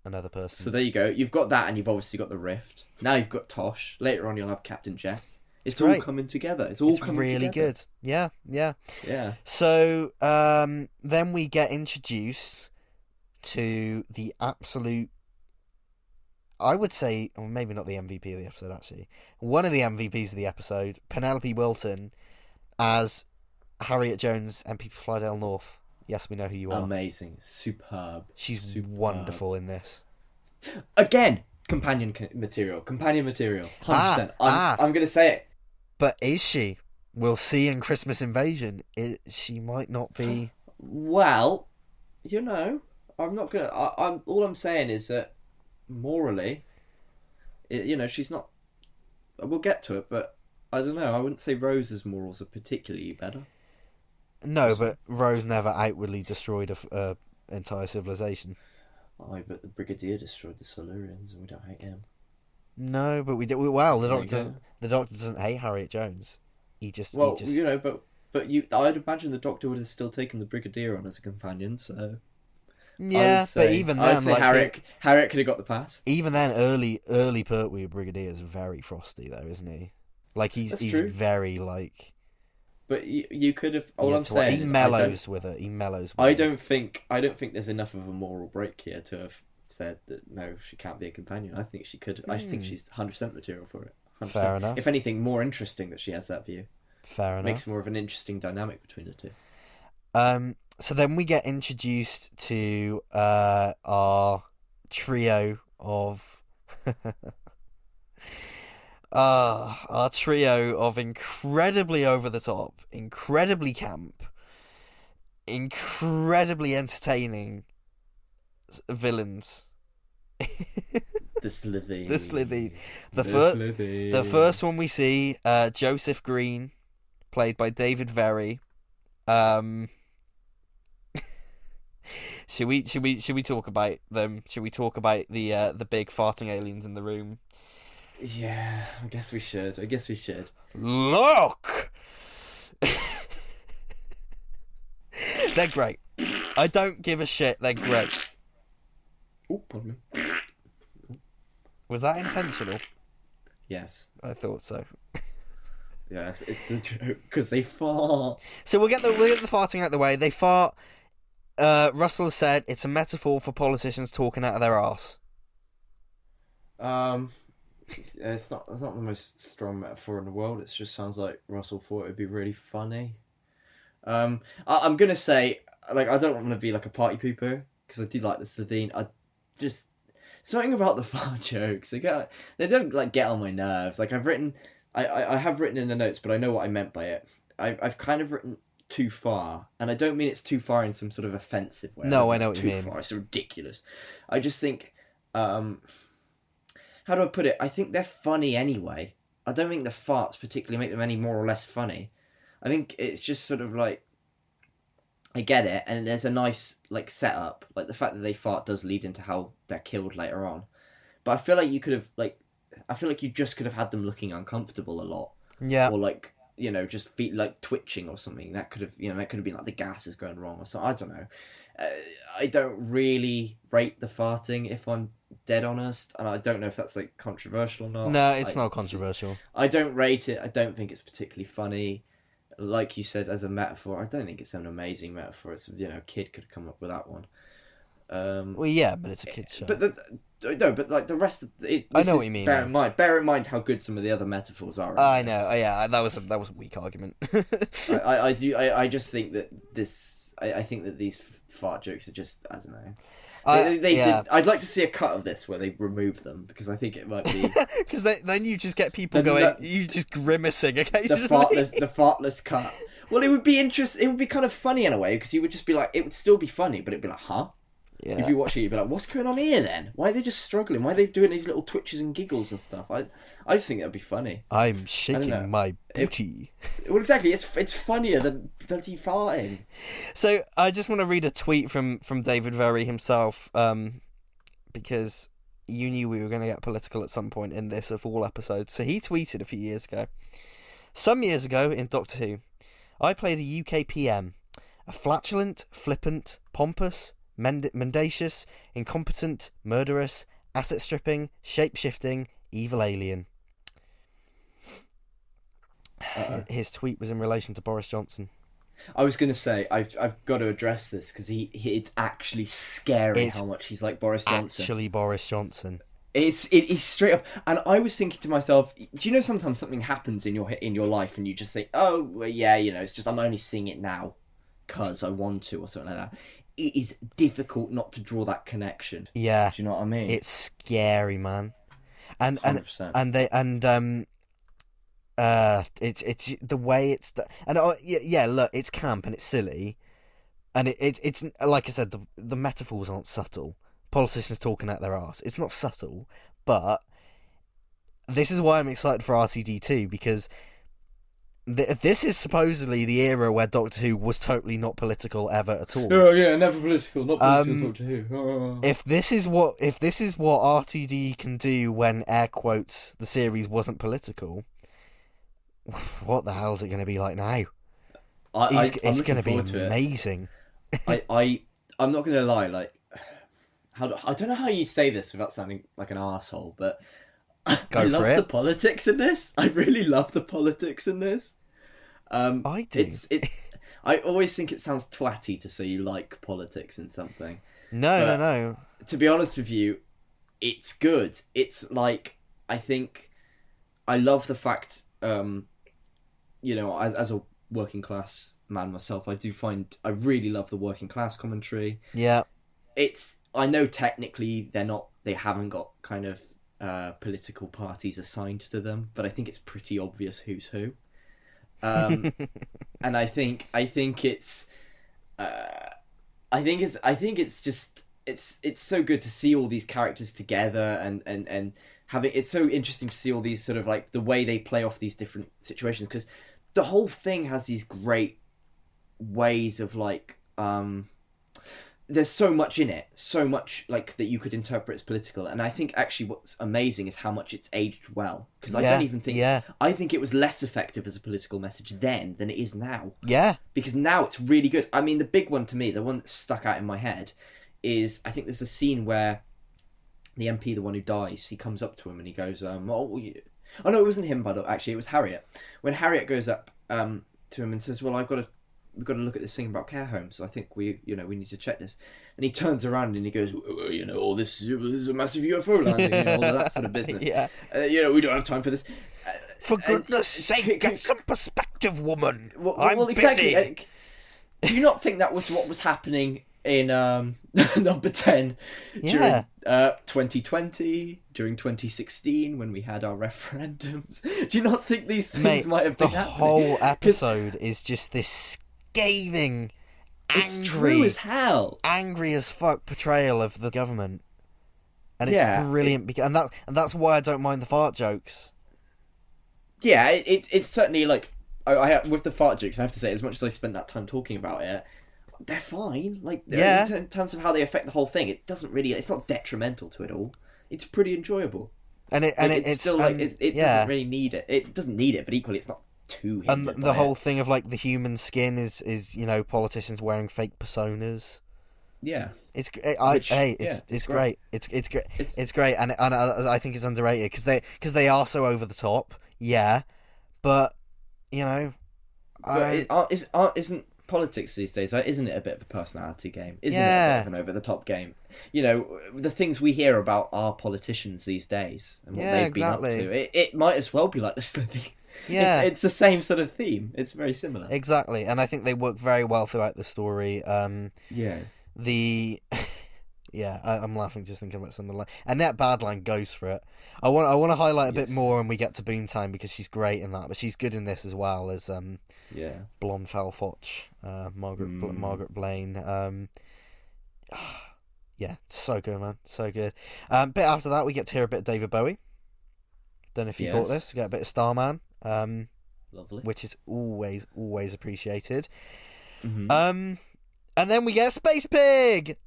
another person. So there you go. You've got that, and you've obviously got the Rift. Now you've got Tosh. Later on, you'll have Captain Jack. It's all coming together. It's really good. Yeah. So then we get introduced to the absolute, I would say, or maybe not the MVP of the episode, actually, one of the MVPs of the episode, Penelope Wilton as Harriet Jones, MP for Flydale North. Yes, we know who you are. Amazing. Superb. She's wonderful in this. Again, companion material. 100%. I'm going to say it. But is she? We'll see in Christmas Invasion. She might not be. Well, I'm not gonna. All I'm saying is that morally, she's not. We'll get to it, but I don't know. I wouldn't say Rose's morals are particularly better. No, but Rose never outwardly destroyed a entire civilization. Oh, but the Brigadier destroyed the Silurians, and we don't hate him. No, but we do. Well, the Doctor doesn't hate Harriet Jones. He just. But I'd imagine the Doctor would have still taken the Brigadier on as a companion. So. Yeah, but even then, Harriet could have got the pass. Even then, early Pertwee Brigadier is very frosty, though, isn't he? Like he's very like. But you could have. All I'm saying, he mellows with it. He mellows. I don't think there's enough of a moral break here to have said that no, she can't be a companion. I think she could. I think she's 100% material for it. 100%. Fair enough. If anything, more interesting that she has that view. Fair enough. Makes more of an interesting dynamic between the two. So then we get introduced to our trio of incredibly over the top, incredibly camp, incredibly entertaining villains. The Slitheen. The first one we see, Joseph Green, played by David Very. Should we talk about them? Should we talk about the big farting aliens in the room? Yeah, I guess we should. Look! They're great. I don't give a shit. They're great. Oh, pardon me. Was that intentional? Yes. I thought so. Yes, it's the joke, because they fart. So we'll get the farting out the way. They fart. Russell has said it's a metaphor for politicians talking out of their arse. It's not the most strong metaphor in the world. It just sounds like Russell thought it'd be really funny. I'm gonna say, like, I don't want to be like a party pooper, because I do like the Slitheen. I just something about the fart jokes. They don't like get on my nerves. Like, I've written I have written in the notes, but I know what I meant by it. I've kind of written too far, and I don't mean it's too far in some sort of offensive way. No, I know what you mean. Too far, it's ridiculous. I just think, how do I put it? I think they're funny anyway. I don't think the farts particularly make them any more or less funny. I think it's just sort of like, I get it, and there's a nice like setup, like the fact that they fart does lead into how they're killed later on. But I feel like you could have I feel like you just could have had them looking uncomfortable a lot. Yeah. Or like, just feet like twitching or something. That could have been like the gas is going wrong or something. I don't know. I don't really rate the farting, if I'm dead honest, and I don't know if that's like controversial or not. No, it's not controversial. I don't rate it. I don't think it's particularly funny. Like you said, as a metaphor, I don't think it's an amazing metaphor. It's a kid could come up with that one. Well, yeah, but it's a kid's show. But the rest of it. I know what you mean. Bear in mind how good some of the other metaphors are. I know. Yeah, that was a weak argument. I just think that I think that these fart jokes are just, I don't know. I'd like to see a cut of this where they remove them, because I think it might be. Because then you just get people you just grimacing occasionally. The fartless cut. Well, it would be interesting. It would be kind of funny in a way, because you would just be like, it would still be funny, but it'd be like, huh? Yeah. If you watch it, you'd be like, what's going on here then? Why are they just struggling? Why are they doing these little twitches and giggles and stuff? I just think that'd be funny. I'm shaking my booty. Well, exactly. It's funnier than bloody farting. So I just want to read a tweet from David Very himself, because you knew we were going to get political at some point in this of all episodes. So he tweeted a few years ago. Some years ago in Doctor Who, I played a UK PM, a flatulent, flippant, pompous, mendacious, incompetent, murderous, asset-stripping, shape-shifting, evil alien. His tweet was in relation to Boris Johnson. I was going to say, I've got to address this, because it's actually scary how much he's like Boris Johnson. Actually Boris Johnson. It is straight up, and I was thinking to myself, do you know sometimes something happens in your life and you just think, oh well, yeah, it's just I'm only seeing it now because I want to, or something like that. It is difficult not to draw that connection. Yeah, do you know what I mean? It's scary, man. And 100%. it's the way it's look, it's camp and it's silly, and it's like I said, the metaphors aren't subtle. Politicians talking out their arse. It's not subtle, but this is why I'm excited for RTD2, because this is supposedly the era where Doctor Who was totally not political ever at all. Oh yeah, never political, not political Doctor Who. Oh. If this is what RTD can do when air quotes the series wasn't political, what the hell is it going to be like now? It's going to be amazing. I'm not going to lie, like. I don't know how you say this without sounding like an arsehole, but I love the politics in this. I really love the politics in this. I do. I always think it sounds twatty to say you like politics in something. No. To be honest with you, it's good. It's like, I think, I love the fact, as a working class man myself, I really love the working class commentary. Yeah. I know technically they haven't got kind of political parties assigned to them, but I think it's pretty obvious who's who. And I think it's so good to see all these characters together and having, it's so interesting to see all these sort of like the way they play off these different situations, because the whole thing has these great ways of like, there's so much in it, so much like that you could interpret as political, and I think actually what's amazing is how much it's aged well, because I don't even think I think it was less effective as a political message then than it is now. Yeah, because now it's really good. I mean, the big one to me, the one that stuck out in my head, is I think there's a scene where the MP, the one who dies, he comes up to him and he goes, oh no, it wasn't him, but actually it was Harriet. When Harriet goes up to him and says, well, we've got to look at this thing about care homes. So I think we need to check this. And he turns around and he goes, all this is a massive UFO landing, all of that sort of business. Yeah. We don't have time for this. For goodness sake, get some perspective, woman. I'm exactly. busy. Do you not think that was what was happening in number 10 Yeah. during 2020, during 2016 when we had our referendums. Do you not think these things might have been happening? The whole episode is just this scathing, it's true as hell, angry as fuck portrayal of the government, and it's brilliant. And that's why I don't mind the fart jokes. Yeah, it's certainly like I with the fart jokes. I have to say, as much as I spent that time talking about it, they're fine. Like, in terms of how they affect the whole thing, it doesn't really. It's not detrimental to it all. It's pretty enjoyable. It's still like it doesn't really need it. It doesn't need it, but equally, it's not too. And the whole thing of like the human skin is politicians wearing fake personas. Yeah, it's great. It's great. It's great, and I think it's underrated because they are so over the top. Yeah, but isn't politics these days? Isn't it a bit of a personality game? Isn't it a bit of an over the top game? The things we hear about our politicians these days and what they've been up to. It might as well be like this thing. Yeah, it's the same sort of theme. It's very similar. Exactly, and I think they work very well throughout the story. I'm laughing just thinking about something like Annette Badland goes for it. I want to highlight a bit more when we get to Boom Time because she's great in that, but she's good in this as well as Blonde Felfoch, Margaret Blaine. So good, man, so good. Bit after that we get to hear a bit of David Bowie. Don't know if you caught this. We get a bit of Starman. Lovely. Which is always appreciated. Mm-hmm. And then we get Space Pig.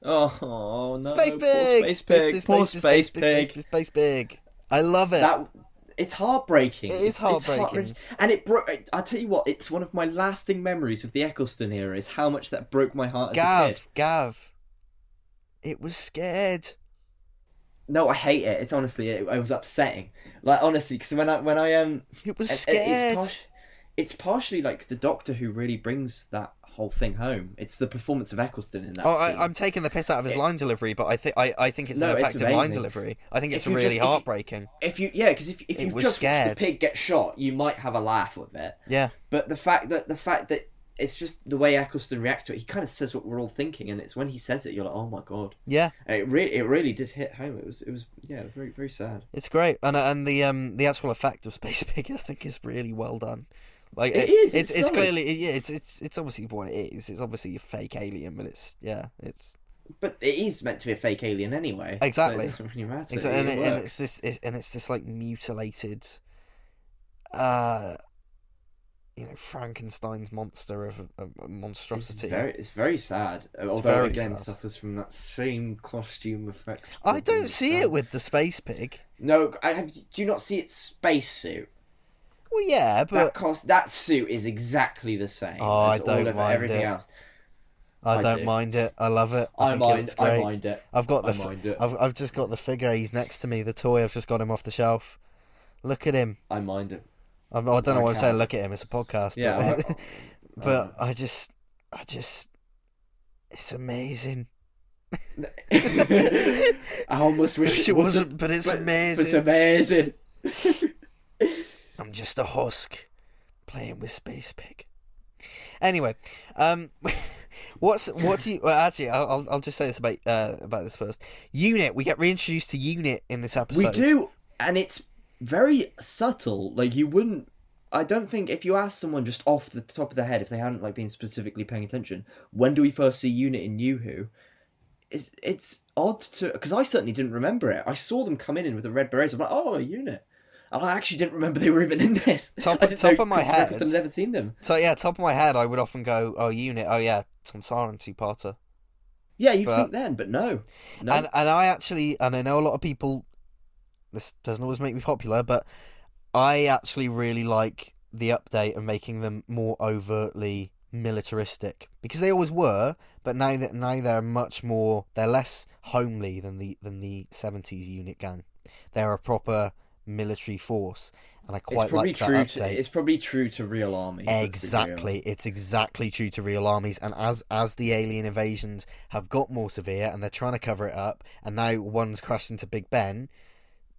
Oh no! Space Pig. Poor Space Pig. Space Pig. I love it. It's heartbreaking. It's heartbreaking. And it broke. I tell you what, it's one of my lasting memories of the Eccleston era. Is how much that broke my heart as a kid. Gav. It was scared. No, I hate it. It's honestly, it was upsetting. Like honestly, because when I it was scared. It's partially like the Doctor who really brings that whole thing home. It's the performance of Eccleston in that scene. I'm taking the piss out of his line delivery, but I think it's an effective line delivery. I think it's really heartbreaking. If you just watch the pig get shot, you might have a laugh with it. Yeah. But the fact that it's just the way Eccleston reacts to it. He kind of says what we're all thinking, and it's when he says it, you're like, oh my god. Yeah. And it really did hit home. It was very very sad. It's great, and the actual effect of Space Pig I think is really well done. Like it is. It's clearly it's obviously what it is. It's obviously a fake alien, but it's. But it is meant to be a fake alien anyway. Exactly. So it doesn't really matter. Exactly. And it's this like mutilated, Frankenstein's monster of a monstrosity. It's very sad. Although again, suffers from that same costume effect. I don't see it with the Space Pig. No, do you not see its spacesuit? Well, yeah, but that suit is exactly the same. Oh, I don't mind everything it. Else. I don't mind it. I love it. I mind it. I've just got the figure. He's next to me. The toy. I've just got him off the shelf. Look at him. I mind it. I don't know why I'm saying look at him. It's a podcast. Yeah. But I just, it's amazing. I almost wish it wasn't, but it's amazing. It's amazing. I'm just a husk playing with Space Pig. Anyway, what do you? Well, actually, I'll just say this about this first. Unit. We get reintroduced to Unit in this episode. We do, and it's very subtle. Like you wouldn't. I don't think if you ask someone just off the top of their head, if they hadn't been specifically paying attention, when do we first see Unit in New Who? It's odd to because I certainly didn't remember it. I saw them come in with the red berets. I'm like, oh, Unit. And I actually didn't remember they were even in this. Top of my head. I've never seen them. So yeah, top of my head, I would often go, "Oh, Unit. Oh yeah, Sonsaran two-parter." Yeah, you'd think then, but no. And I know a lot of people. This doesn't always make me popular, but I actually really like the update of making them more overtly militaristic because they always were, but now they're much more. They're less homely than the 70s Unit gang. They're a proper military force, and I quite like that update. It's probably true to real armies. Exactly, it's exactly true to real armies. And as the alien invasions have got more severe, and they're trying to cover it up, and now one's crashed into Big Ben,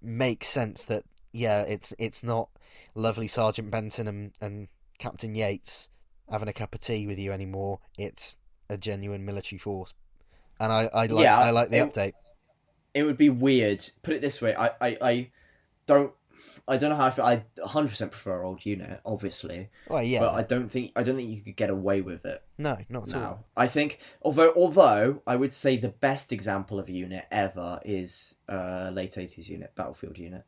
makes sense that it's not lovely Sergeant Benton and Captain Yates having a cup of tea with you anymore. It's a genuine military force, and I like the update. It would be weird. Put it this way, I don't know how I feel. I 100% prefer old unit, obviously. Oh yeah, but I don't think you could get away with it. No, not at all. I think although I would say the best example of a unit ever is late 80s unit, Battlefield unit.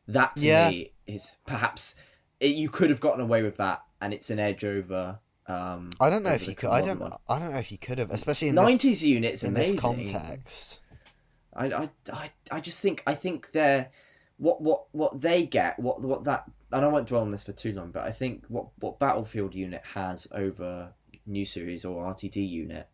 That to me is perhaps you could have gotten away with that, and it's an edge over. I don't know if you could. I don't know if you could have, especially in 90s units in amazing. This context. I just think they're what they get what that, and I won't dwell on this for too long, but I think what Battlefield unit has over new series or RTD unit,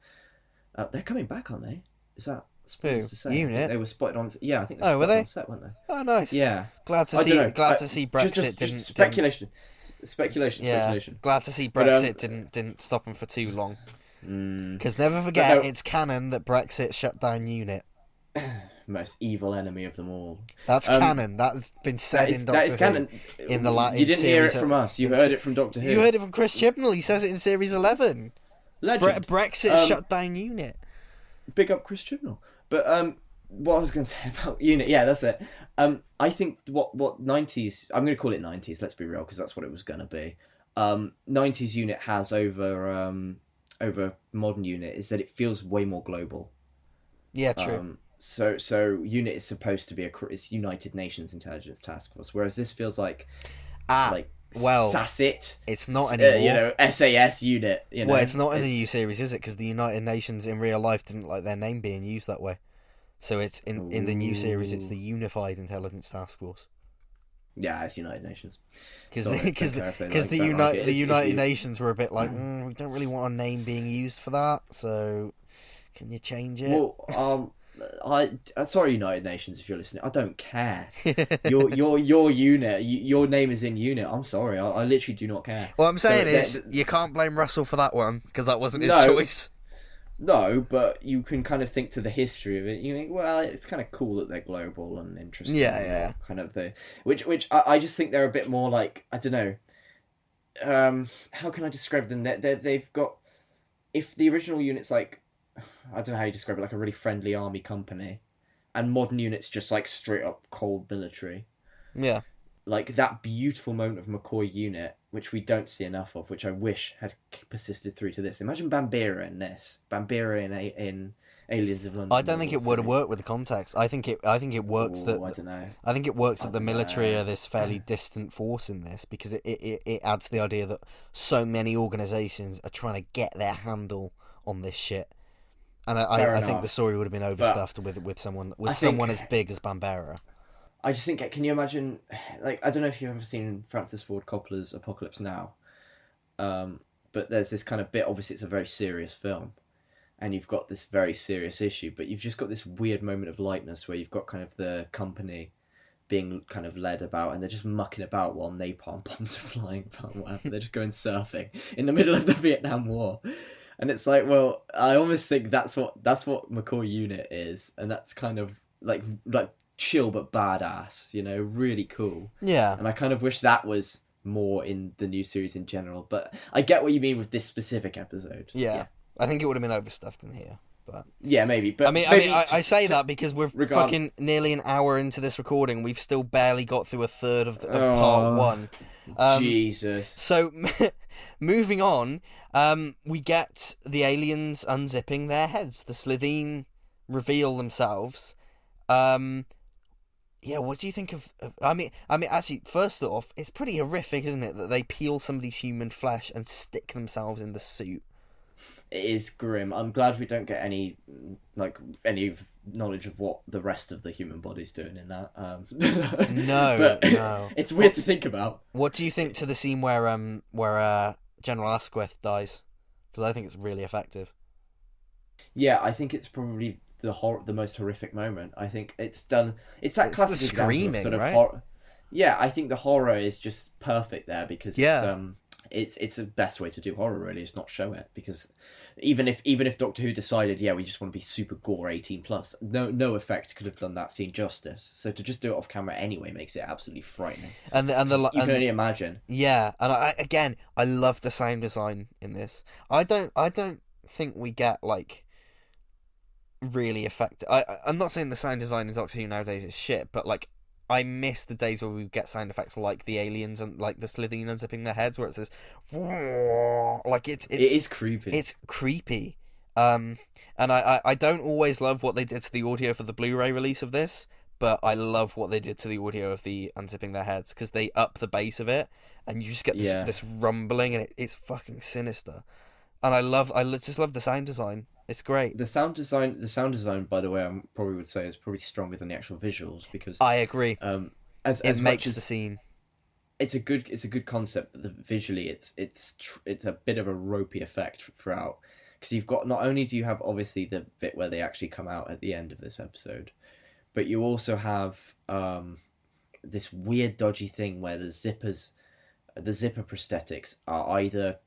they're coming back, aren't they? Is that Who? to say? Unit? They were spotted on. Yeah, I think. Oh, were they? On set, weren't they? Oh, nice. Yeah. Glad to see. Glad to see Brexit didn't. Speculation. Yeah. Glad to see Brexit didn't stop them for too long. Because never forget, it's canon that Brexit shut down unit. Most evil enemy of them all. That's canon. That's been said in Doctor Who. That is canon. In the you didn't hear it from us. You heard it from Doctor Who. You heard it from Chris Chibnall. He says it in Series 11. Legend. Brexit shut down unit. Big up Chris Chibnall. But what I was going to say about unit, yeah, that's it. I think what 90s, I'm going to call it 90s. Let's be real, because that's what it was going to be. 90s unit has over modern unit is that it feels way more global. Yeah, true. So unit is supposed to be it's United Nations Intelligence Task Force, whereas this feels like SASIT. It's not anymore. SAS unit. Well, it's not in the new series, is it? Because the United Nations in real life didn't like their name being used that way. So it's in the new series, it's the Unified Intelligence Task Force. Yeah, it's United Nations. Because the United Nations were a bit like, we don't really want our name being used for that. So can you change it? Well, sorry, United Nations, if you're listening, I don't care. Your unit, your name is in unit. I'm sorry, I literally do not care. What I'm saying is, you can't blame Russell for that one because that wasn't his choice. No, but you can kind of think to the history of it. You think, well, it's kind of cool that they're global and interesting. Yeah. Kind of which I just think they're a bit more like, I don't know. How can I describe them? They've got, if the original unit's like, I don't know how you describe it, like a really friendly army company, and modern units just like straight up cold military. Yeah. Like that beautiful moment of McCoy unit, which we don't see enough of, which I wish had persisted through to this. Imagine Bambira in this. Bambira in Aliens of London. I don't think it would have worked with the context. I think it works that. I don't know. I think it works that the military are this fairly distant force in this, because it adds to the idea that so many organisations are trying to get their handle on this shit. And I think the story would have been overstuffed with someone as big as Bambera. I just think, can you imagine, like, I don't know if you've ever seen Francis Ford Coppola's Apocalypse Now, but there's this kind of bit, obviously it's a very serious film, and you've got this very serious issue, but you've just got this weird moment of lightness where you've got kind of the company being kind of led about, and they're just mucking about while napalm bombs are flying about, whatever. They're just going surfing in the middle of the Vietnam War. And it's like, well, I almost think that's what McCoy unit is, and that's kind of like chill but badass, really cool. Yeah. And I kind of wish that was more in the new series in general, but I get what you mean with this specific episode. Yeah. I think it would have been overstuffed in here, but yeah, maybe. But I say that because we're fucking nearly an hour into this recording. We've still barely got through a third of part one. Jesus. So, moving on, we get the aliens unzipping their heads. The Slitheen reveal themselves. Yeah, what do you think of? I mean, actually, first off, it's pretty horrific, isn't it, that they peel somebody's human flesh and stick themselves in the suit? It is grim. I'm glad we don't get any knowledge of what the rest of the human body's doing in that. No. It's weird to think about. What do you think to the scene where General Asquith dies? Because I think it's really effective. Yeah, I think it's probably the most horrific moment. I think it's done. It's that classic example screaming, of sort of right? horror. Yeah, I think the horror is just perfect there because it's the best way to do horror. Really, is not show it, because even if Doctor Who decided, we just want to be super gore 18+, no effect could have done that scene justice. So to just do it off camera anyway makes it absolutely frightening. You can only imagine. Yeah, and I love the sound design in this. I don't think we get like really effective. I'm not saying the sound design in Doctor Who nowadays is shit, but like I miss the days where we get sound effects like the aliens and like the Slytherin unzipping their heads, where it's this like it is creepy. It's creepy. And I don't always love what they did to the audio for the Blu-ray release of this, but I love what they did to the audio of the unzipping their heads, because they up the bass of it, and you just get this rumbling, and it's fucking sinister. And I just love the sound design. It's great. The sound design, by the way, I probably would say is probably stronger than the actual visuals, because I agree. As it makes much as the scene. It's a good concept, but visually, it's a bit of a ropey effect throughout, because you've got, not only do you have obviously the bit where they actually come out at the end of this episode, but you also have this weird dodgy thing where the zipper prosthetics are either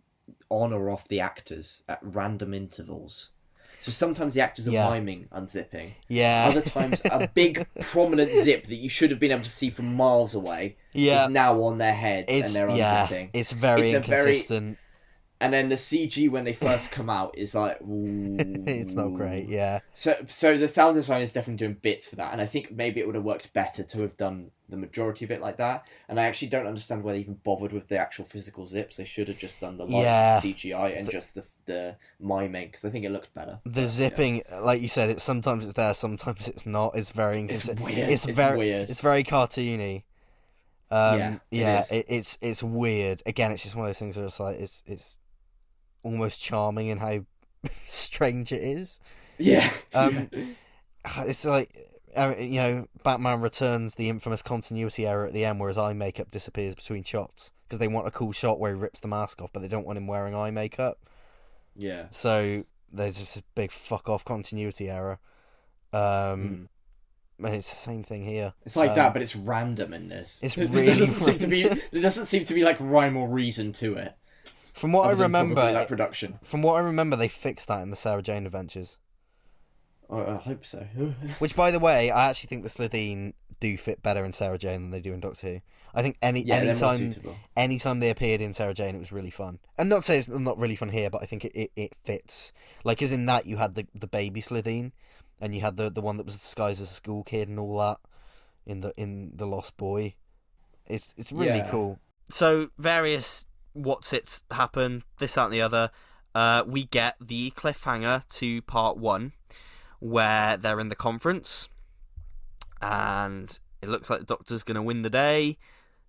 on or off the actors at random intervals. So sometimes the actors are miming unzipping. Yeah. Other times a big prominent zip that you should have been able to see from miles away is now on their heads and they're unzipping. It's very inconsistent. And then the CG when they first come out is like, ooh. It's not great, yeah. So the sound design is definitely doing bits for that, and I think maybe it would have worked better to have done the majority of it like that. And I actually don't understand why they even bothered with the actual physical zips. They should have just done the CGI and just the miming, because I think it looked better. The zipping, like you said, sometimes it's there, sometimes it's not. It's very inconsistent. It's weird. It's very cartoony. It's weird. Again, it's just one of those things where it's like it's almost charming in how strange it is. Yeah. It's like, Batman Returns, the infamous continuity error at the end, where his eye makeup disappears between shots because they want a cool shot where he rips the mask off, but they don't want him wearing eye makeup. Yeah. So there's just a big fuck off continuity error. And it's the same thing here. It's like that, but it's random in this. It's really there doesn't seem to be like rhyme or reason to it. From what I remember, that production. From what I remember, they fixed that in the Sarah Jane Adventures. I hope so. Which, by the way, I actually think the Slytherin do fit better in Sarah Jane than they do in Doctor Who. I think anytime they appeared in Sarah Jane, it was really fun. And not to say it's not really fun here, but I think it fits. Like, as in that, you had the baby Slytherin, and you had the one that was disguised as a school kid and all that in the Lost Boy. It's really cool. So various what's-its happen, this, that, and the other. We get the cliffhanger to part 1, where they're in the conference, and it looks like the Doctor's going to win the day.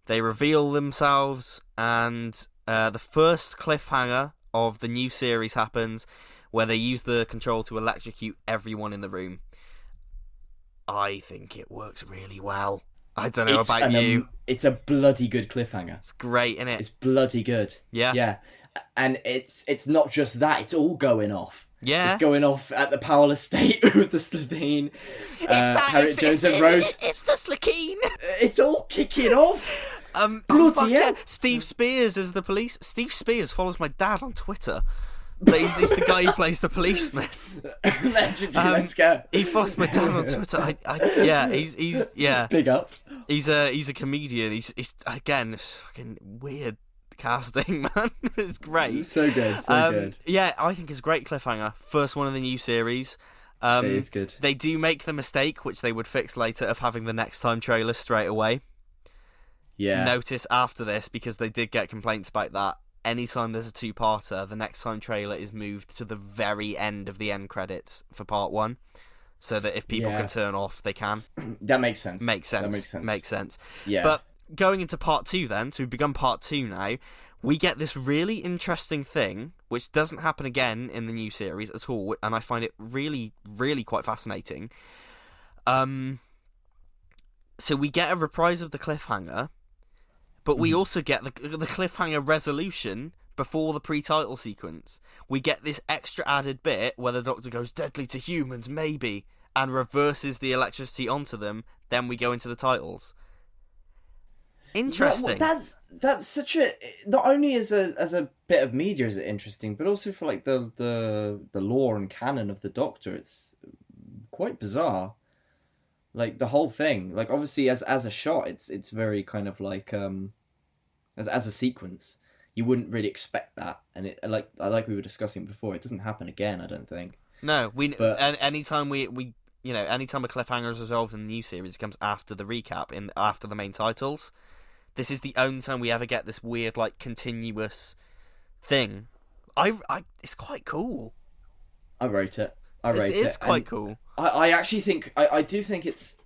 They reveal themselves, and the first cliffhanger of the new series happens, where they use the control to electrocute everyone in the room. I think it works really well. I don't know about you. It's a bloody good cliffhanger. It's great, isn't it? It's bloody good. Yeah. Yeah. And it's not just that, it's all going off. Yeah. It's going off at the Powerless State with the Slytherin. Harriet Jones and Rose. It's the Slytherin. It's all kicking off. Bloody hell. Steve Spears is the police. Steve Spears follows my dad on Twitter. He's the guy who plays the policeman. Legendary, let's go. He follows my dad on Twitter. He's big up. He's a comedian. He's again fucking weird casting, man. It's great. So good. Yeah, I think it's a great cliffhanger. First one of the new series. It is good. They do make the mistake, which they would fix later, of having the next time trailer straight away. Yeah. Notice after this, because they did get complaints about that. Anytime there's a two-parter, the next time trailer is moved to the very end of the end credits for part 1, so that if people can turn off, they can. That makes sense. Makes sense. Yeah. But going into part 2 then, so we've begun part 2 now, we get this really interesting thing, which doesn't happen again in the new series at all, and I find it really, really quite fascinating. So we get a reprise of the cliffhanger, but we also get the cliffhanger resolution before the pre-title sequence. We get this extra added bit where the Doctor goes, "Deadly to humans, maybe," and reverses the electricity onto them. Then we go into the titles. Interesting. Yeah, well, that's such a, not only as a bit of media is it interesting, but also for like the lore and canon of the Doctor, it's quite bizarre. Like the whole thing, like obviously as a shot, it's very kind of like as a sequence, you wouldn't really expect that. And it like we were discussing before, it doesn't happen again, I don't think. No, anytime anytime a cliffhanger is resolved in the new series, it comes after the recap, after the main titles. This is the only time we ever get this weird, like, continuous thing. It's quite cool. I wrote it. It is quite cool. I actually think I do think it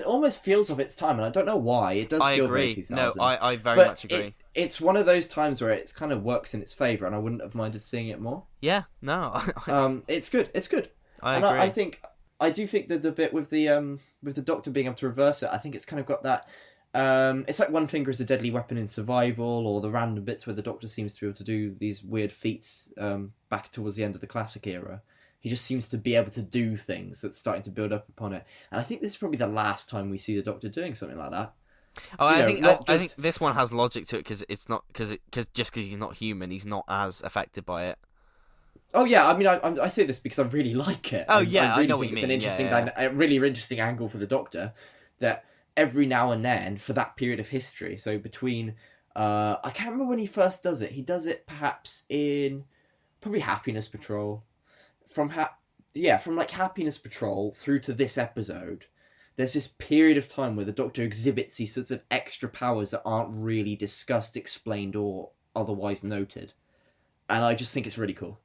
almost feels of its time, and I don't know why. It does feel very 2000s. No, I very much agree. It's one of those times where it kind of works in its favour, and I wouldn't have minded seeing it more. Yeah, no. It's good. It's good. I agree. I do think that the bit with the Doctor being able to reverse it, I think it's kind of got that. It's like one finger is a deadly weapon in survival, or the random bits where the Doctor seems to be able to do these weird feats back towards the end of the classic era. He just seems to be able to do things that's starting to build up upon it. And I think this is probably the last time we see the Doctor doing something like that. Oh, I think this one has logic to it, because it's not because he's not human, he's not as affected by it. Oh yeah, I mean, I say this because I really like it. Oh yeah, I really know what think you mean. It's an interesting, a really interesting angle for the Doctor, that every now and then for that period of history. So between, I can't remember when he first does it. He does it perhaps in probably Happiness Patrol. From like Happiness Patrol through to this episode, there's this period of time where the Doctor exhibits these sorts of extra powers that aren't really discussed, explained, or otherwise noted. And I just think it's really cool.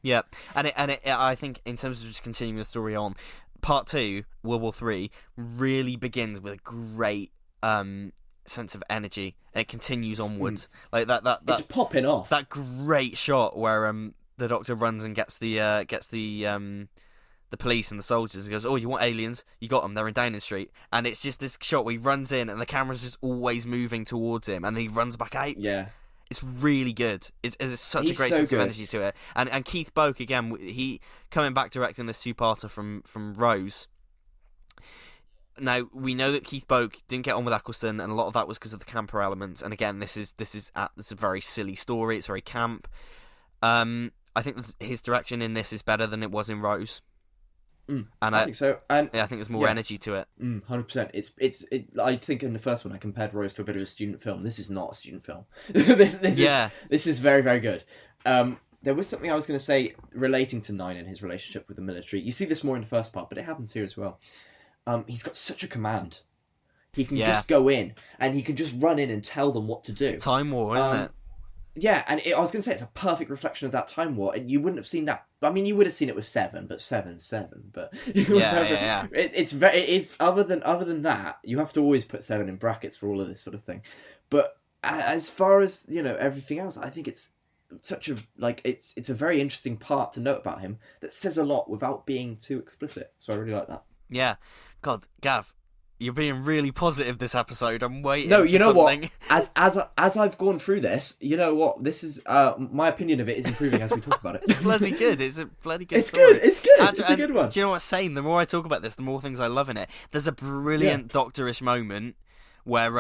Yeah, and I think in terms of just continuing the story on, Part 2, World War 3, really begins with a great sense of energy, and it continues onwards. Like that it's popping off. That great shot where the Doctor runs and gets the police and the soldiers and goes, "Oh, you want aliens? You got them. They're in Downing Street." And it's just this shot where he runs in and the camera's just always moving towards him, and then he runs back out. Yeah. It's really good. It's such a great sense of energy to it. And Keith Boak, again, he coming back directing this two-parter from Rose. Now, we know that Keith Boak didn't get on with Eccleston, and a lot of that was because of the camper elements. And again, this is a very silly story. It's very camp. I think his direction in this is better than it was in Rose. And I think so. And I think there's more energy to it. 100%. I think in the first one I compared Rose to a bit of a student film. This is not a student film. This is very, very good. There was something I was going to say relating to Nine and his relationship with the military. You see this more in the first part, but it happens here as well. He's got such a command. He can just go in, and he can just run in and tell them what to do. Time War, isn't it? Yeah, and I was going to say it's a perfect reflection of that Time War, and you wouldn't have seen that. I mean, you would have seen it with Seven, but Seven's Seven. But yeah. It's other than that, you have to always put Seven in brackets for all of this sort of thing. But as far as everything else, I think it's such a it's a very interesting part to note about him that says a lot without being too explicit. So I really like that. Yeah, God, Gav. You're being really positive this episode. I'm waiting. No, you know something. What? As I've gone through this, you know what? This is my opinion of it is improving as we talk about it. It's bloody good. It's a bloody good. It's story. good. It's good. It's a good one. Do you know what's saying? The more I talk about this, the more things I love in it. There's a brilliant Doctorish moment where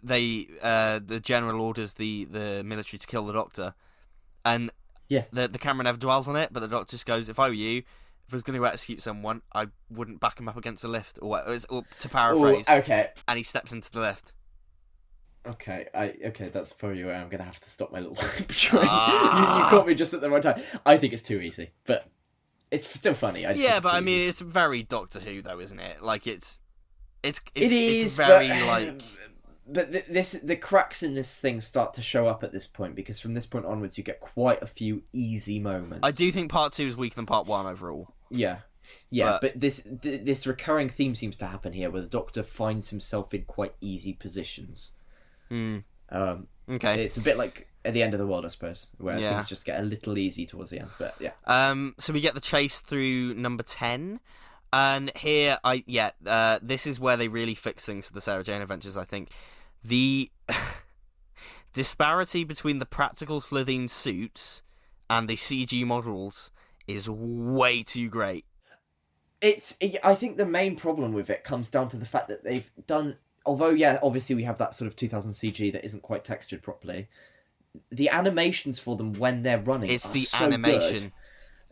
the general orders the military to kill the Doctor, and the camera never dwells on it, but the Doctor just goes, "If I were you, if I was going to execute someone, I wouldn't back him up against a lift," or to paraphrase. Ooh, okay. And he steps into the lift. Okay, that's probably where I'm going to have to stop my little train. You caught me just at the right time. I think it's too easy, but it's still funny. I mean, it's very Doctor Who, though, isn't it? Like, it is, it's very, But the cracks in this thing start to show up at this point, because from this point onwards you get quite a few easy moments. I do think Part 2 is weaker than Part 1 overall. Yeah, but this recurring theme seems to happen here, where the Doctor finds himself in quite easy positions. Okay. It's a bit like at the end of the world, I suppose, where things just get a little easy towards the end. But yeah. So we get the chase through number 10. And here, this is where they really fix things for the Sarah Jane Adventures, I think. The disparity between the practical Slitheen suits and the CG models is way too great. I think the main problem with it comes down to the fact that they've done... Although, obviously we have that sort of 2000 CG that isn't quite textured properly, the animations for them when they're running are so animation. Good.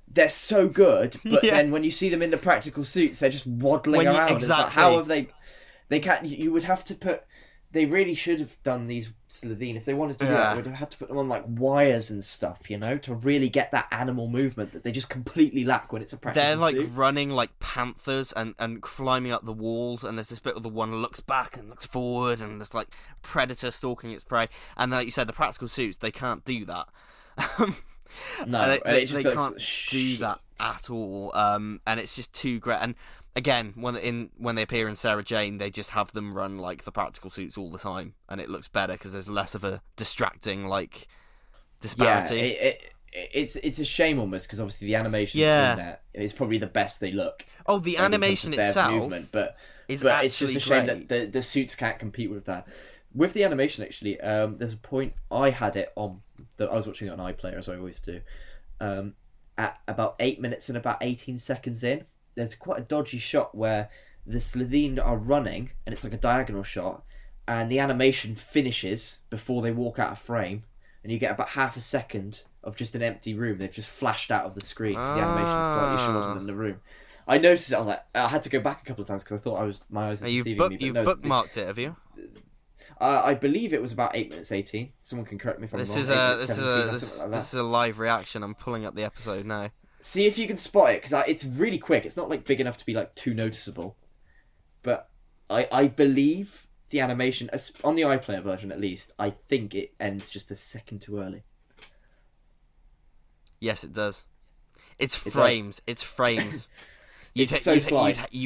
They're so good, but then when you see them in the practical suits, they're just waddling around. Exactly. It's like, how have they can't... You would have to put... they really should have done these Slitheen. If they wanted to do that, they would have had to put them on like wires and stuff, to really get that animal movement that they just completely lack when it's a practical They're like suit. running like panthers and climbing up the walls, and there's this bit where the one looks back and looks forward, and there's like predator stalking its prey. And like you said, the practical suits, they can't do that. No, they just can't do that at all. And it's just too great. And again, when they appear in Sarah Jane, they just have them run like the practical suits all the time, and it looks better because there's less of a distracting like disparity. Yeah, it's a shame almost because obviously the animation in there is probably the best they look. Oh, the animation itself movement, but it's just a shame great. that the suits can't compete with that. With the animation, actually, there's a point I had it on. I was watching it on iPlayer, as I always do. At about 8 minutes and about 18 seconds in, there's quite a dodgy shot where the Slitheen are running, and it's like a diagonal shot, and the animation finishes before they walk out of frame, and you get about half a second of just an empty room. They've just flashed out of the screen because the animation is slightly shorter than the room. I noticed it. I was like, I had to go back a couple of times because I thought my eyes were deceiving me. You've bookmarked it, have you? I believe it was about 8 minutes 18. Someone can correct me if I'm wrong. This is a live reaction. I'm pulling up the episode now. See if you can spot it, because it's really quick. It's not like big enough to be like too noticeable, but I believe the animation on the iPlayer version at least. I think it ends just a second too early. Yes, it does. It's frames. It's frames. You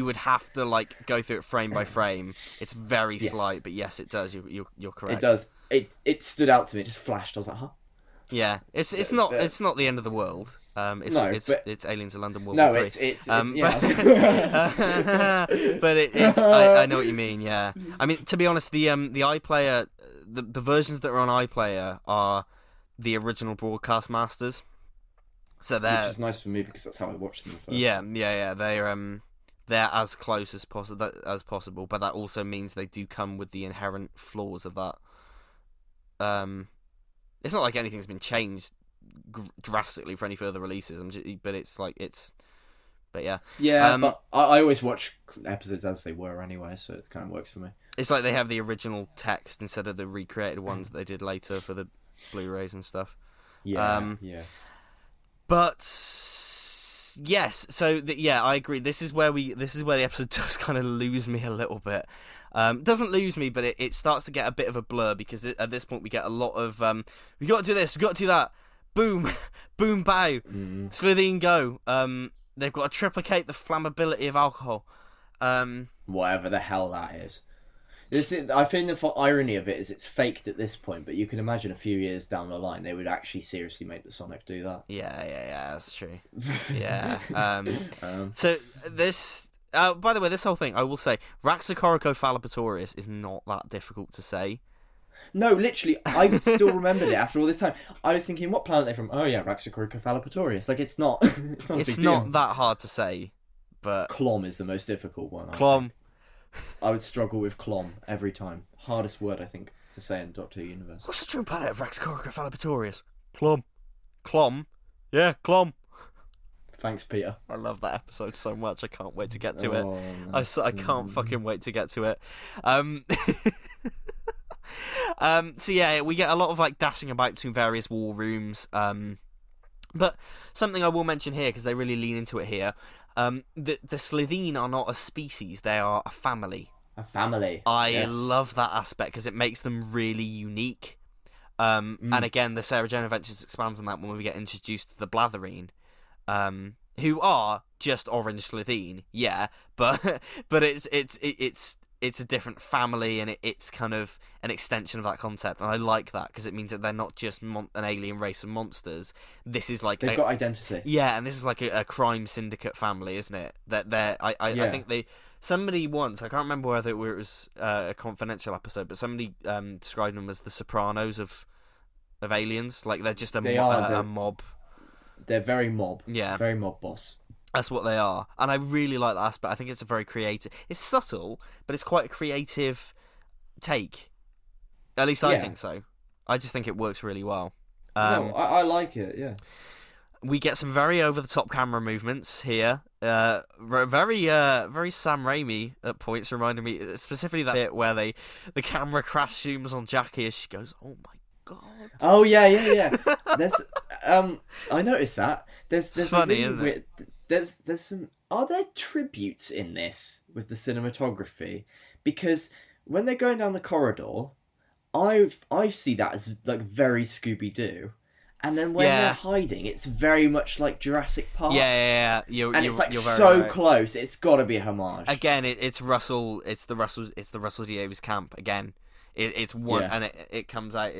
would have to like go through it frame by frame. It's very slight, but yes, it does. You're correct. It does. It stood out to me. It just flashed. I was like, huh? Yeah, it's not the end of the world. It's Aliens in London World War III. I know what you mean. Yeah, I mean, to be honest, the iPlayer, the versions that are on iPlayer are the original broadcast masters. So which is nice for me because that's how I watched them first. Yeah. They're as close as possible, but that also means they do come with the inherent flaws of that. It's not like anything's been changed drastically for any further releases. But yeah. Yeah, but I always watch episodes as they were anyway, so it kind of works for me. It's like they have the original text instead of the recreated ones that they did later for the Blu-rays and stuff. Yeah. But yes, so I agree. This is where the episode does kind of lose me a little bit. Doesn't lose me, but it starts to get a bit of a blur because at this point we get a lot of we got to do this, we got to do that. Boom, boom, bow. Slitheen go. They've got to triplicate the flammability of alcohol. Whatever the hell that is. I think the irony of it is it's faked at this point, but you can imagine a few years down the line they would actually seriously make the Sonic do that. Yeah, that's true. Yeah. So this, by the way, this whole thing, I will say, Raxacoricofallapatorius is not that difficult to say. No, literally, I still remembered it after all this time. I was thinking, what planet are they from? Oh yeah, Raxacoricofallapatorius. Like it's not that hard to say, but Clom is the most difficult one. Clom. I would struggle with Clom every time. Hardest word, I think, to say in Doctor Who universe. What's the true planet of Raxacoricofallapatorius? Clom. Clom? Yeah, Clom. Thanks, Peter. I love that episode so much. I can't wait to get to it. No. I can't fucking wait to get to it. So yeah, we get a lot of like dashing about between various war rooms. But something I will mention here, because they really lean into it here, the Slitheen are not a species, they are a family. A family. I love that aspect because it makes them really unique. And again, the Sarah Jane Adventures expands on that when we get introduced to the Blathereen, who are just orange Slitheen, yeah, but it's a different family, and it's kind of an extension of that concept, and I like that because it means that they're not just an alien race of monsters. This is like they've got identity. Yeah, and this is like a crime syndicate family, isn't it? That I think somebody once, I can't remember whether it was a confidential episode, but somebody described them as the Sopranos of aliens. Like they're just a mob. They're very mob. Yeah, very mob boss. That's what they are, and I really like that aspect. I think it's a very creative. It's subtle, but it's quite a creative take. At least I think so. I just think it works really well. No, I like it. Yeah. We get some very over-the-top camera movements here. Very Sam Raimi at points, reminding me specifically that bit where the camera crash zooms on Jackie as she goes, "Oh my god!" Oh yeah. There's I noticed that. There's It's funny, a really isn't weird, there's some. Are there tributes in this with the cinematography? Because when they're going down the corridor, I see that as like very Scooby Doo. And then when they're hiding, it's very much like Jurassic Park. Yeah. It's like you're very so right. close. It's got to be a homage. Again, it's Russell. It's the Russell D Davies camp again. It's one, and it comes out.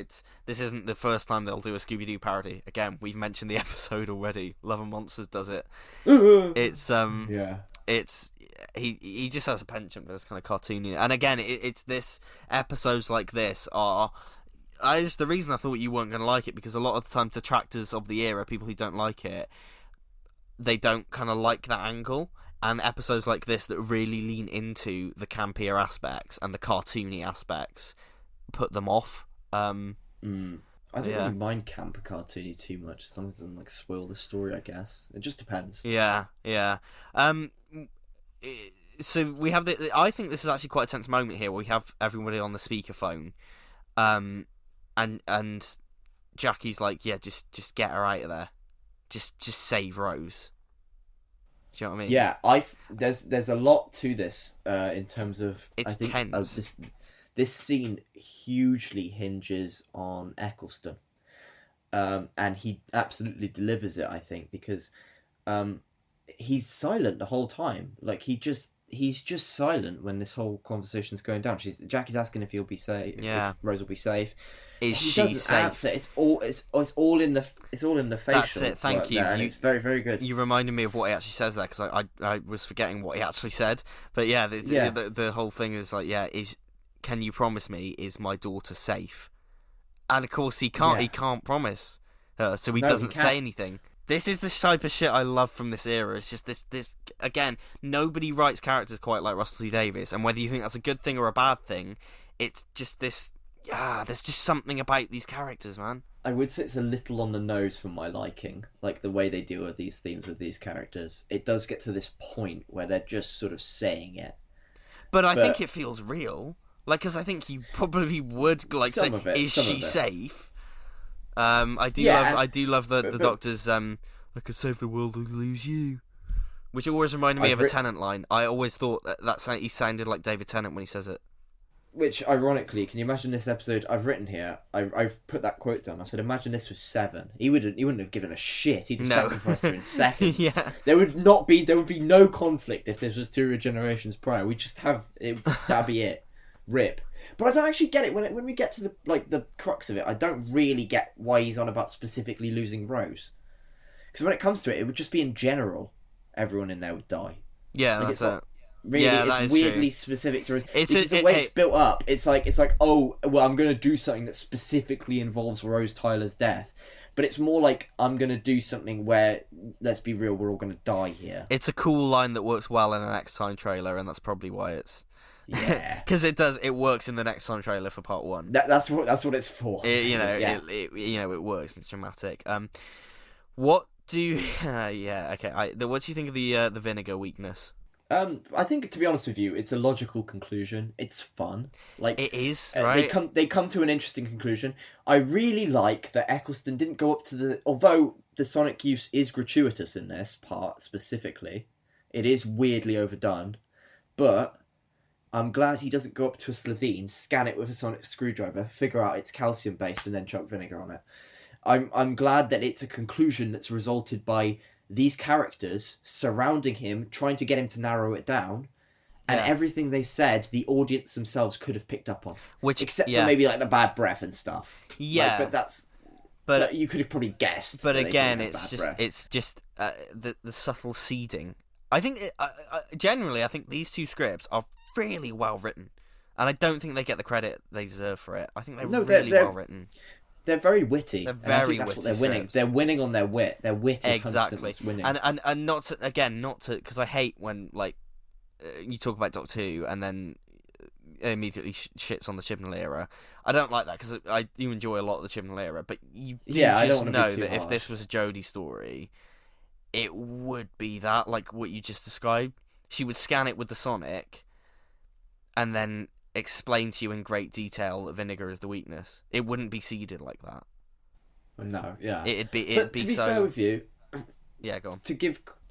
This isn't the first time they'll do a Scooby Doo parody. Again, we've mentioned the episode already. Love and Monsters does it. It's It's he just has a penchant for this kind of cartoony, and again, it's this episodes like this are. The reason I thought you weren't going to like it, because a lot of the time detractors of the era, people who don't like it, they don't kind of like that angle, and episodes like this that really lean into the campier aspects and the cartoony aspects put them off. I don't really mind camp or cartoony too much, as long as it doesn't like spoil the story, I guess. It just depends. Yeah. So we have I think this is actually quite a tense moment here where we have everybody on the speakerphone. And Jackie's like, yeah, just get her out of there, just save Rose. Do you know what I mean? Yeah, there's a lot to this in terms of it's tense. This scene hugely hinges on Eccleston, and he absolutely delivers it. I think because he's silent the whole time. Like he's just silent when this whole conversation's going down. Jackie's asking if he'll be safe. Yeah. If Rose will be safe. Is she safe? Answer. It's all in the facial. That's it. Thank you. And it's very, very good. You reminded me of what he actually says there, because I was forgetting what he actually said. But yeah, the whole thing is like, can you promise me, is my daughter safe? And of course he can't. Yeah. He can't promise her, so he doesn't say anything. This is the type of shit I love from this era. It's just this again. Nobody writes characters quite like Russell T Davies, and whether you think that's a good thing or a bad thing, it's just this. Yeah, there's just something about these characters, man. I would say it's a little on the nose for my liking, like the way they deal with these themes with these characters. It does get to this point where they're just sort of saying it. But I think it feels real. Like, because I think you probably would like say, "Is she safe?" I do love the Doctor's. I could save the world or lose you, which always reminded me of a Tennant line. I always thought that he sounded like David Tennant when he says it. Which, ironically, can you imagine this episode? I've written here. I've put that quote down. I said, imagine this was 7. He wouldn't have given a shit. He'd have sacrificed her in seconds. Yeah. There would be no conflict if this was 2 generations prior. We just have it. That'd be it. Rip. But I don't actually get it when we get to the crux of it. I don't really get why he's on about specifically losing Rose. Because when it comes to it, it would just be in general. Everyone in there would die. Yeah, that's it. Really, it's weirdly specific to Rose. Because the way it's built up, it's like, oh, well, I'm going to do something that specifically involves Rose Tyler's death. But it's more like, I'm going to do something where, let's be real, we're all going to die here. It's a cool line that works well in an X-Time trailer, and that's probably why it's... Yeah. Because it works in the next Time trailer for part 1. That's what it's for. It works. It's dramatic. What do you... okay. What do you think of the vinegar weakness? I think, to be honest with you, it's a logical conclusion. It's fun. Like it is, right? They come to an interesting conclusion. I really like that Eccleston didn't go up to the... Although the sonic use is gratuitous in this part specifically, it is weirdly overdone. But I'm glad he doesn't go up to a Slovene, scan it with a sonic screwdriver, figure out it's calcium based, and then chuck vinegar on it. I'm glad that it's a conclusion that's resulted by these characters surrounding him, trying to get him to narrow it down, and everything they said, the audience themselves could have picked up on. Except for maybe like the bad breath and stuff. Yeah, but you could have probably guessed. But again, it's just the subtle seeding. I think generally, I think these 2 scripts are really well written, and I don't think they get the credit they deserve for it. I think they're really well written. They're very witty. They're very that's witty. What they're winning. Scripts. They're winning on their wit. Their wit is exactly winning. And not to because I hate when you talk about Doctor Who and then immediately shits on the Chibnall era. I don't like that because I do enjoy a lot of the Chibnall era, but you do I just don't know wanna be too that if harsh. this was a Jodie story, it would be that, like what you just described. She would scan it with the Sonic and then explain to you in great detail that vinegar is the weakness. It wouldn't be seeded like that. No, yeah. It'd be But to be so... fair with you, Yeah, go on.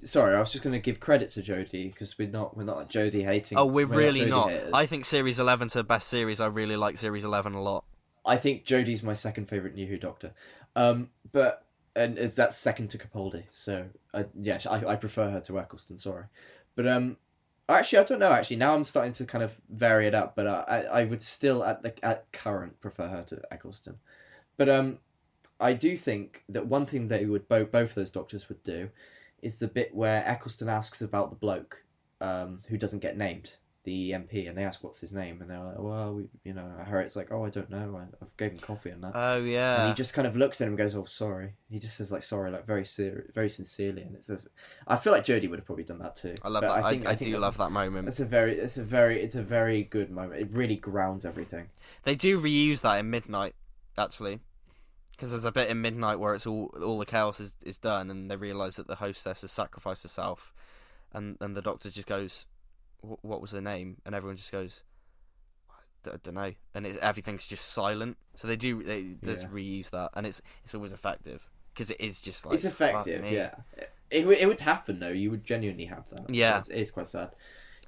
Sorry, I was just going to give credit to Jodie because we're not Jodie hating. Oh, we're really Jodie not. haters. I think Series 11's her best series. I really like Series 11 a lot. I think Jodie's my second favourite New Who Doctor. That's second to Capaldi. So, I prefer her to Eccleston, sorry. But, actually, I don't know, actually. Now I'm starting to kind of vary it up, but I would still, at current, prefer her to Eccleston. But, I do think that one thing they would, both those Doctors would do, is the bit where Eccleston asks about the bloke who doesn't get named, the MP, and they ask what's his name, and they're like, well, Harriet's like, oh, I don't know, I gave him coffee and that. Oh, yeah. And he just kind of looks at him and goes, oh, sorry. He just says, like, sorry, like, very sincerely. And I feel like Jodie would have probably done that too. I love that. I do love that moment. It's a very good moment. It really grounds everything. They do reuse that in Midnight, actually. Because there's a bit in Midnight where it's all the chaos is done, and they realise that the hostess has sacrificed herself, and the Doctor just goes, "What was her name?" And everyone just goes, "I don't know," and everything's just silent. So they just reuse that, and it's always effective because it is just like it's effective. Yeah, it would happen though. You would genuinely have that. Yeah, so it's quite sad.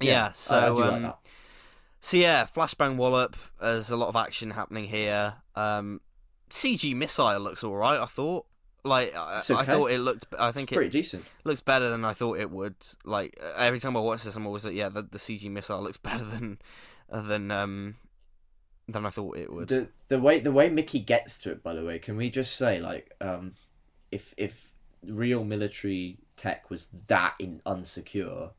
Yeah, so I do like that. So yeah, flashbang wallop. There's a lot of action happening here. CG missile looks all right. I thought. Like I thought it looked. I think it's pretty decent. Looks better than I thought it would. Like every time I watch this, I'm always like, yeah, the CG missile looks better than I thought it would. The way Mickey gets to it, by the way, can we just say like, if real military tech was that unsecure.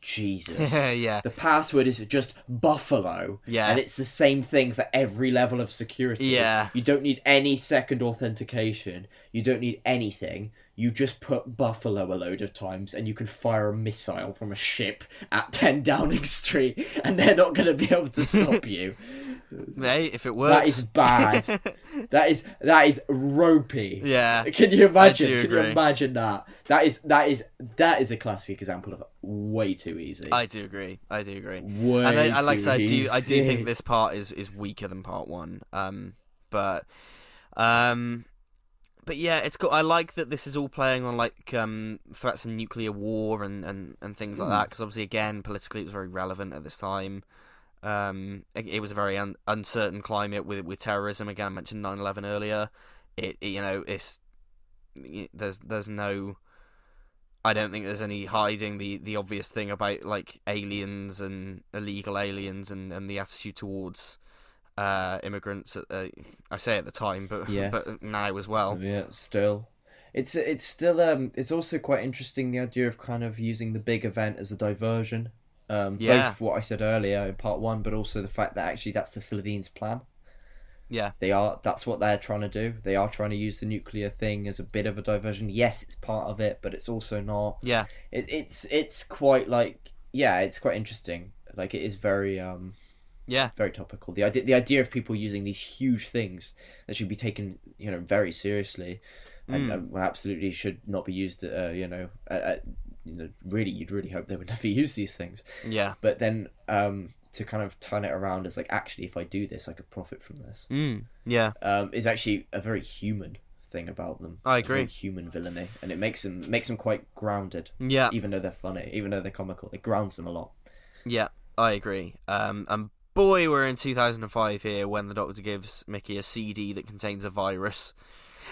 Jesus. Yeah. The password is just Buffalo. Yeah. And it's the same thing for every level of security. Yeah. You don't need any second authentication. You don't need anything. You just put Buffalo a load of times and you can fire a missile from a ship at 10 Downing Street and they're not going to be able to stop you. Hey, if it works. That is bad. that is ropey. Yeah. Can you imagine? Can you imagine that? That is a classic example of way too easy. I do agree. Way and I like too I said, easy. I do think this part is weaker than part one. But yeah, it's cool. I like that this is all playing on like threats of nuclear war and things like that, because obviously again politically it was very relevant at this time. It was a very uncertain climate with terrorism. Again, I mentioned 9/11 earlier. There's no. I don't think there's any hiding the obvious thing about like aliens and illegal aliens and the attitude towards immigrants. I say at the time, but now as well. Yeah, still. It's still it's also quite interesting, the idea of kind of using the big event as a diversion. Both what I said earlier in part one, but also the fact that actually that's the Sylvains' plan. Yeah, that's what they're trying to do. They are trying to use the nuclear thing as a bit of a diversion. Yes, it's part of it, but it's also not. Yeah, it's quite like it's quite interesting. Like it is very very topical. The idea of people using these huge things that should be taken very seriously, and absolutely should not be used really, you'd really hope they would never use these things. Yeah. But then to kind of turn it around as like, actually, if I do this, I could profit from this. Yeah. Is actually a very human thing about them. I agree. Very human villainy, and it makes them quite grounded. Yeah. Even though they're funny, even though they're comical, it grounds them a lot. Yeah, I agree. And boy, we're in 2005 here when the Doctor gives Mickey a CD that contains a virus.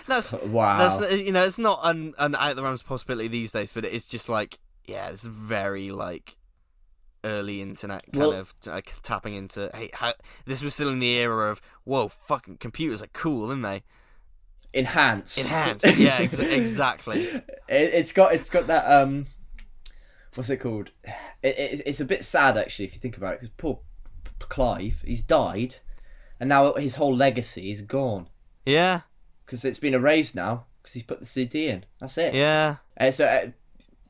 Wow. That's it's not an out of the realms possibility these days, but it's just like it's very like early internet kind of like tapping into. Hey, this was still in the era of whoa, fucking computers are cool, aren't they? Enhance, yeah, exactly. It's got that what's it called? It's a bit sad actually if you think about it, because poor Clive, he's died, and now his whole legacy is gone. Yeah. Because it's been erased now, because he's put the CD in. That's it. Yeah.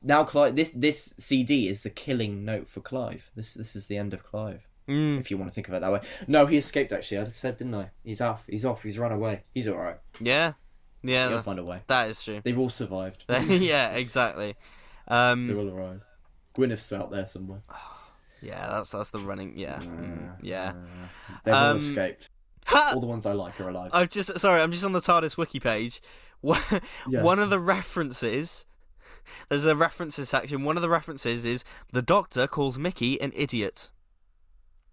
Now Clive, this CD is the killing note for Clive. This is the end of Clive. if you want to think of it that way. No, he escaped, actually. I just said, didn't I? He's off. He's run away. He's all right. Yeah. He'll find a way. That is true. They've all survived. Yeah, exactly. They're all arrived. Gwyneth's out there somewhere. Yeah, that's the running. Yeah, yeah. They've all escaped. All the ones I like are alive. I'm just on the TARDIS wiki page. One of the references. There's a references section. One of the references is the Doctor calls Mickey an idiot.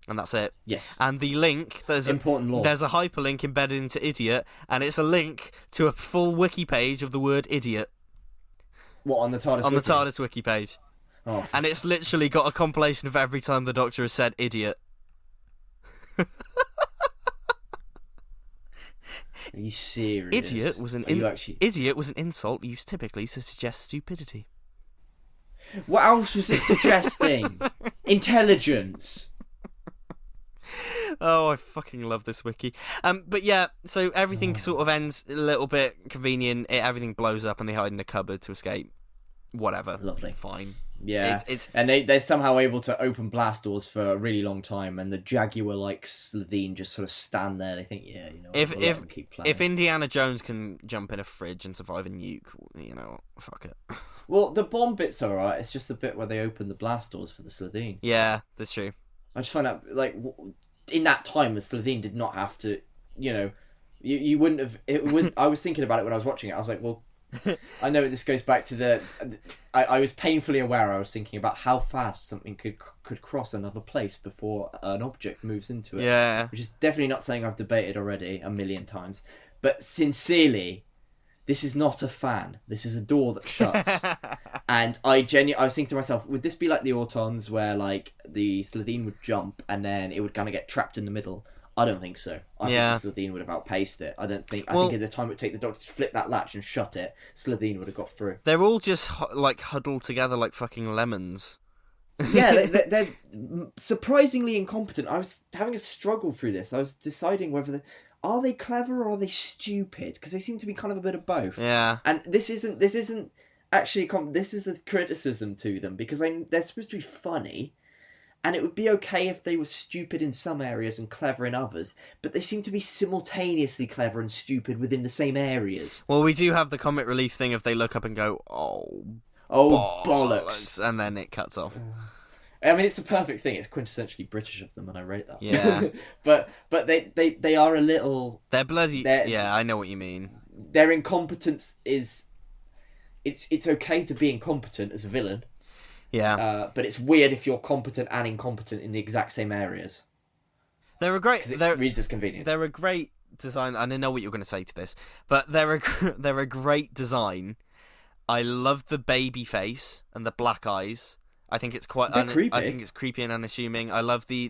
And that's it. Yes. And the link, important law. There's a hyperlink embedded into idiot, and it's a link to a full wiki page of the word idiot. What, on the TARDIS On wiki? the TARDIS wiki page. Oh, and it's literally got a compilation of every time the Doctor has said idiot. Are you serious? Idiot was an insult used typically to suggest stupidity. What else was it suggesting? Intelligence. Oh, I fucking love this wiki. But yeah, so everything sort of ends a little bit convenient. Everything blows up and they hide in a cupboard to escape. Whatever. Lovely. Fine. Yeah. It's and they're somehow able to open blast doors for a really long time, and the Jaguar-like Slovene just sort of stand there. They think, yeah, you know, we'll let them keep playing. If Indiana Jones can jump in a fridge and survive a nuke, you know, fuck it. Well, the bomb bit's alright. It's just the bit where they open the blast doors for the Slovene. Yeah, that's true. I just find out, like, in that time, the Slovene did not have to, you know, you wouldn't have. I was thinking about it when I was watching it. I was like, well, I know this goes back to the. I was painfully aware. I was thinking about how fast something could cross another place before an object moves into it. Yeah. Which is definitely not something I've debated already a million times. But sincerely, this is not a fan. This is a door that shuts. And I was thinking to myself, would this be like the Autons where like the Slovene would jump and then it would kind of get trapped in the middle? I don't think so. I think the Slovene would have outpaced it. I think at the time it would take the Doctor to flip that latch and shut it, Slovene would have got through. They're all just huddled together like fucking lemons. Yeah, they're surprisingly incompetent. I was having a struggle through this. I was deciding whether are they clever or are they stupid? Because they seem to be kind of a bit of both. Yeah. And this isn't actually this is a criticism to them because they're supposed to be funny. And it would be okay if they were stupid in some areas and clever in others, but they seem to be simultaneously clever and stupid within the same areas. Well, we do have the comic relief thing if they look up and go, oh bollocks, and then it cuts off. I mean, it's a perfect thing. It's quintessentially British of them, and I rate that. Yeah. but they are a little. They're bloody. Yeah, I know what you mean. Their incompetence is. It's okay to be incompetent as a villain. Yeah. But it's weird if you're competent and incompetent in the exact same areas. They're a great. It reads as convenient. They're a great design. And I know what you're going to say to this, but they're a great design. I love the baby face and the black eyes. I think it's quite. Creepy. I think it's creepy and unassuming. I love the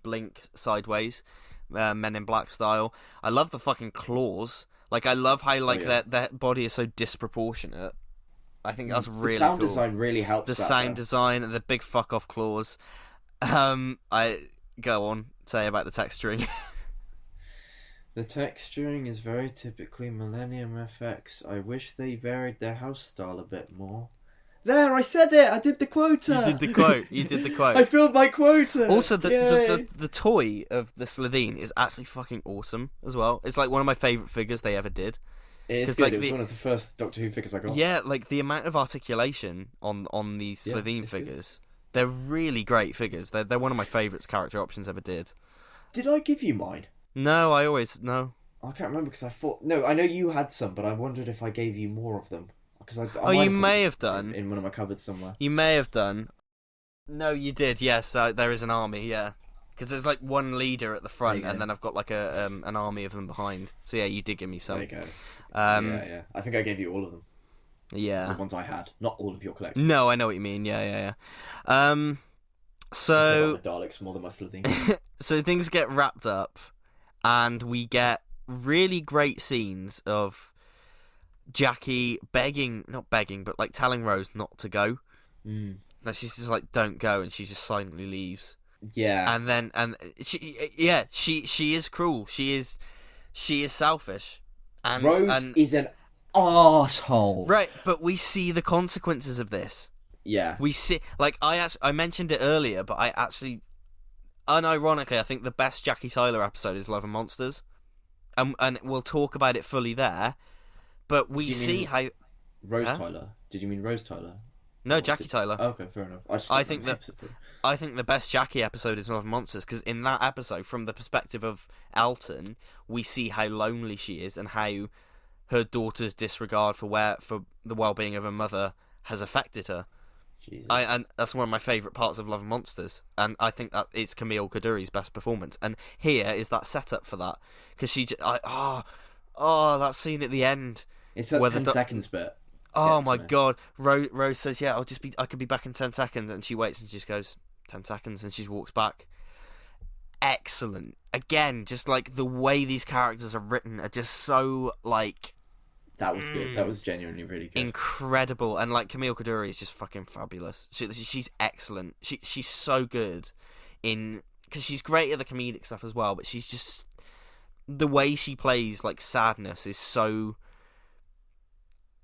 blink sideways, Men in Black style. I love the fucking claws. Like I love how their body is so disproportionate. I think that's really cool. The sound design really helps. The sound design and the big fuck off claws. I go on, say about the texturing. The texturing is very typically Millennium FX. I wish they varied their house style a bit more. There, I said it. I did the quota. You did the quote. I filled my quota. Also, the toy of the Slovene is actually fucking awesome as well. It's like one of my favourite figures they ever did. It's good. It was one of the first Doctor Who figures I got. Yeah, like the amount of articulation on the Slovene figures. Good. They're really great figures. They're one of my favourites character options ever did. Did I give you mine? No, no. I can't remember because I thought... No, I know you had some, but I wondered if I gave you more of them. Because you may have done. In one of my cupboards somewhere. You may have done. No, you did, yes. There is an army, yeah. Because there's like one leader at the front, and then I've got like an army of them behind. So yeah, you did give me some. There you go. Yeah. I think I gave you all of them. Yeah. The ones I had, not all of your collection. No, I know what you mean. Yeah. So the Daleks more than my Slovene. So things get wrapped up, and we get really great scenes of Jackie not begging, but like telling Rose not to go. That she's just like, don't go, and she just silently leaves. Yeah. And she is cruel. She is selfish. And Rose is an arsehole. Right, but we see the consequences of this. Yeah. We see, like, I mentioned it earlier, but unironically, I think the best Jackie Tyler episode is Love and Monsters, and we'll talk about it fully there. But we see how Rose Tyler. Did you mean Rose Tyler? No, Jackie Tyler. Oh, okay, fair enough. I think the best Jackie episode is Love and Monsters, because in that episode, from the perspective of Elton, we see how lonely she is and how her daughter's disregard for the well-being of her mother has affected her. Jesus. And that's one of my favourite parts of Love and Monsters, and I think that it's Camille Kaduri's best performance. And here is that setup for that, because that scene at the end. It's that 10 seconds bit. Oh my God! Rose says, "Yeah, I could be back in 10 seconds," and she waits and she just goes 10 seconds, and she walks back. Excellent. Again, just like the way these characters are written are just so like. That was good. That was genuinely really good. Incredible, and like Camille Coduri is just fucking fabulous. She's excellent. She's so good because she's great at the comedic stuff as well. But she's just the way she plays like sadness is so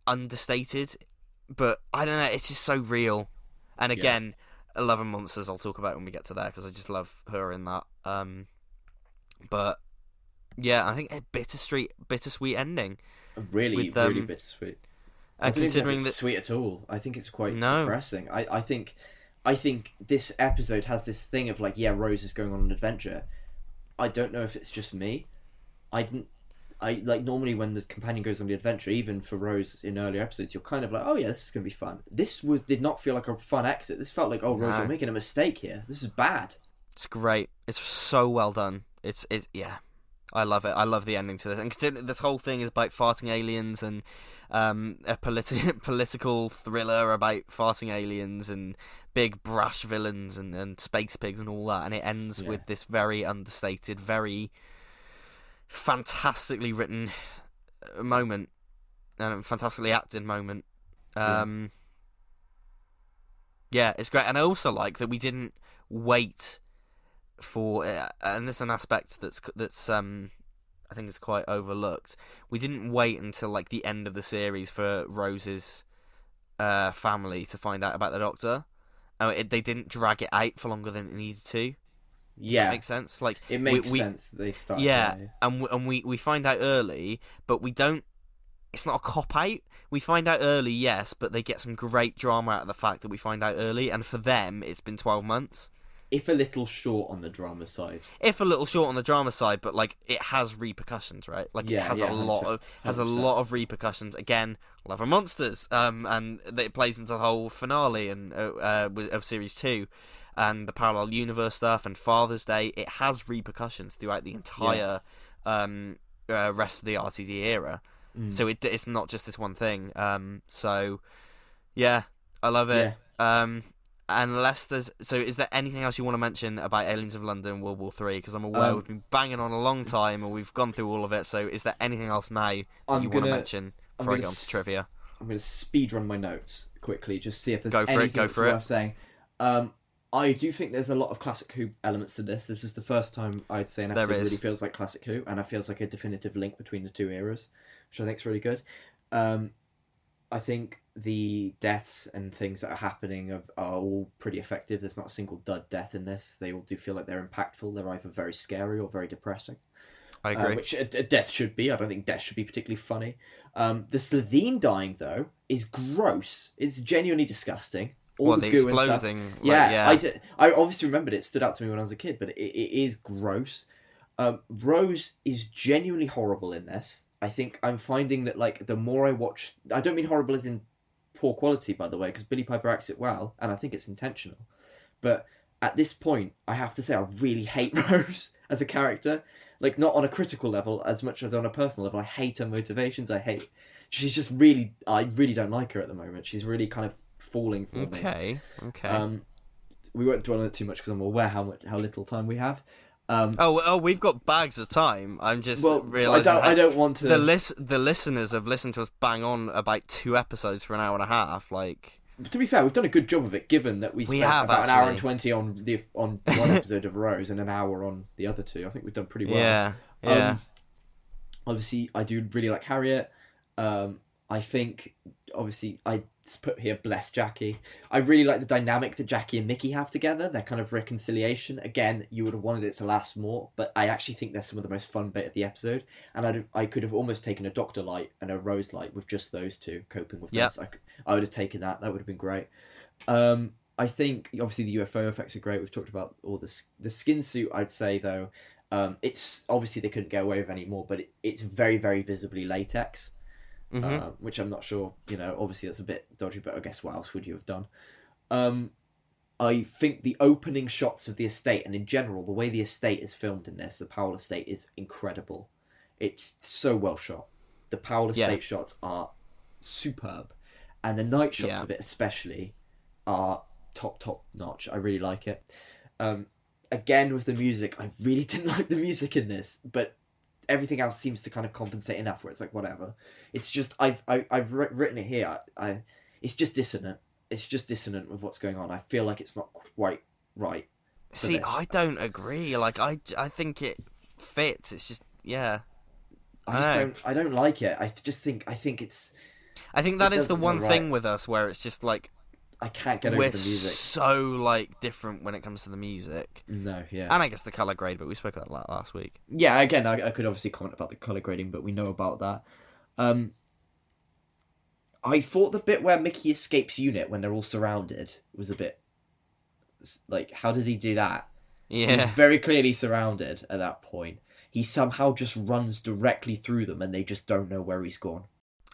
understated, but I don't know, it's just so real. And again, Love and Monsters I'll talk about when we get to there, because I just love her in that. But yeah, I think a bittersweet ending. Really bittersweet. And considering that sweet at all, I think it's quite depressing. I think this episode has this thing of like, Rose is going on an adventure. I don't know if it's just me. I like normally when the companion goes on the adventure, even for Rose in earlier episodes, you're kind of like, oh yeah, this is gonna be fun. This did not feel like a fun exit. This felt like, oh Rose, you're making a mistake here. This is bad. It's great. It's so well done. It's I love it. I love the ending to this. And considering this whole thing is about farting aliens and a political thriller about farting aliens and big brash villains and space pigs and all that, and it ends with this very understated, very fantastically written moment and fantastically acted moment. It's great. And I also like that we didn't wait for and this is an aspect that's I think is quite overlooked. We didn't wait until like the end of the series for Rose's family to find out about the Doctor. They didn't drag it out for longer than it needed to. Yeah, that makes sense. Like it makes sense. They start. And we find out early, but we don't. It's not a cop out. We find out early, yes, but they get some great drama out of the fact that we find out early. And for them, it's been 12 months. If a little short on the drama side. But like it has repercussions, right? Like it has a lot of repercussions. Again, Love and Monsters, and it plays into the whole finale and of series 2. And the parallel universe stuff and Father's Day, it has repercussions throughout the entire rest of the RTD era. So it's not just this one thing. So yeah, I love it. Unless is there anything else you want to mention about Aliens of London World War 3? Because I'm aware we've been banging on a long time and we've gone through all of it. So is there anything else now you want to mention before I get on to trivia? I'm going to speedrun my notes quickly, just see if there's anything that's worth saying. I do think there's a lot of Classic Who elements to this. This is the first time I'd say an episode really feels like Classic Who, and it feels like a definitive link between the two eras, which I think is really good. I think the deaths and things that are happening are all pretty effective. There's not a single dud death in this. They all do feel like they're impactful. They're either very scary or very depressing. I agree. Which a death should be. I don't think death should be particularly funny. The Slovene dying, though, is gross. It's genuinely disgusting. All the goo exploding. And stuff. I obviously remembered it. Stood out to me when I was a kid, but it is gross. Rose is genuinely horrible in this. I think I'm finding that like the more I watch, I don't mean horrible as in poor quality, by the way, because Billie Piper acts it well, and I think it's intentional. But at this point, I have to say I really hate Rose as a character. Like not on a critical level as much as on a personal level. I hate her motivations. She's just really, I really don't like her at the moment. She's really kind of falling for me. Okay. We won't dwell on it too much because I'm aware how little time we have. We've got bags of time. I'm just realising. I don't want to. The listeners have listened to us bang on about 2 episodes for an hour and a half. Like, to be fair, we've done a good job of it, given that we spent about an hour and 20 on one episode of Rose and an hour on the other 2. I think we've done pretty well. Yeah. Obviously, I do really like Harriet. I think obviously I put here bless Jackie. I really like the dynamic that Jackie and Mickey have together. Their kind of reconciliation. Again, you would have wanted it to last more, but I actually think they're some of the most fun bit of the episode. And I could have almost taken a Dr. Light and a Rose Light with just those two coping with this. I would have taken that. That would have been great. I think obviously the UFO effects are great. We've talked about all the skin suit. I'd say though, it's obviously they couldn't get away with any more, but it's very, very visibly latex. Which I'm not sure, obviously that's a bit dodgy, but I guess what else would you have done? I think the opening shots of the estate, and in general, the way the estate is filmed in this, the Powell estate, is incredible. It's so well shot. The Powell estate shots are superb. And the night shots of it especially are top notch. I really like it. Again, with the music, I really didn't like the music in this, but everything else seems to kind of compensate enough where it's like whatever. It's just I've written it here. It's just dissonant. It's just dissonant with what's going on. I feel like it's not quite right. See, I don't agree. Like I think it fits. It's just I don't like it. I think that is the one thing with us where it's just like I can't get over the music. We're so like different when it comes to the music. No, yeah. And I guess the colour grade, but we spoke about that last week. Yeah, again, I could obviously comment about the colour grading, but we know about that. I thought the bit where Mickey escapes unit when they're all surrounded was a bit like, how did he do that? Yeah. He was very clearly surrounded at that point. He somehow just runs directly through them and they just don't know where he's gone.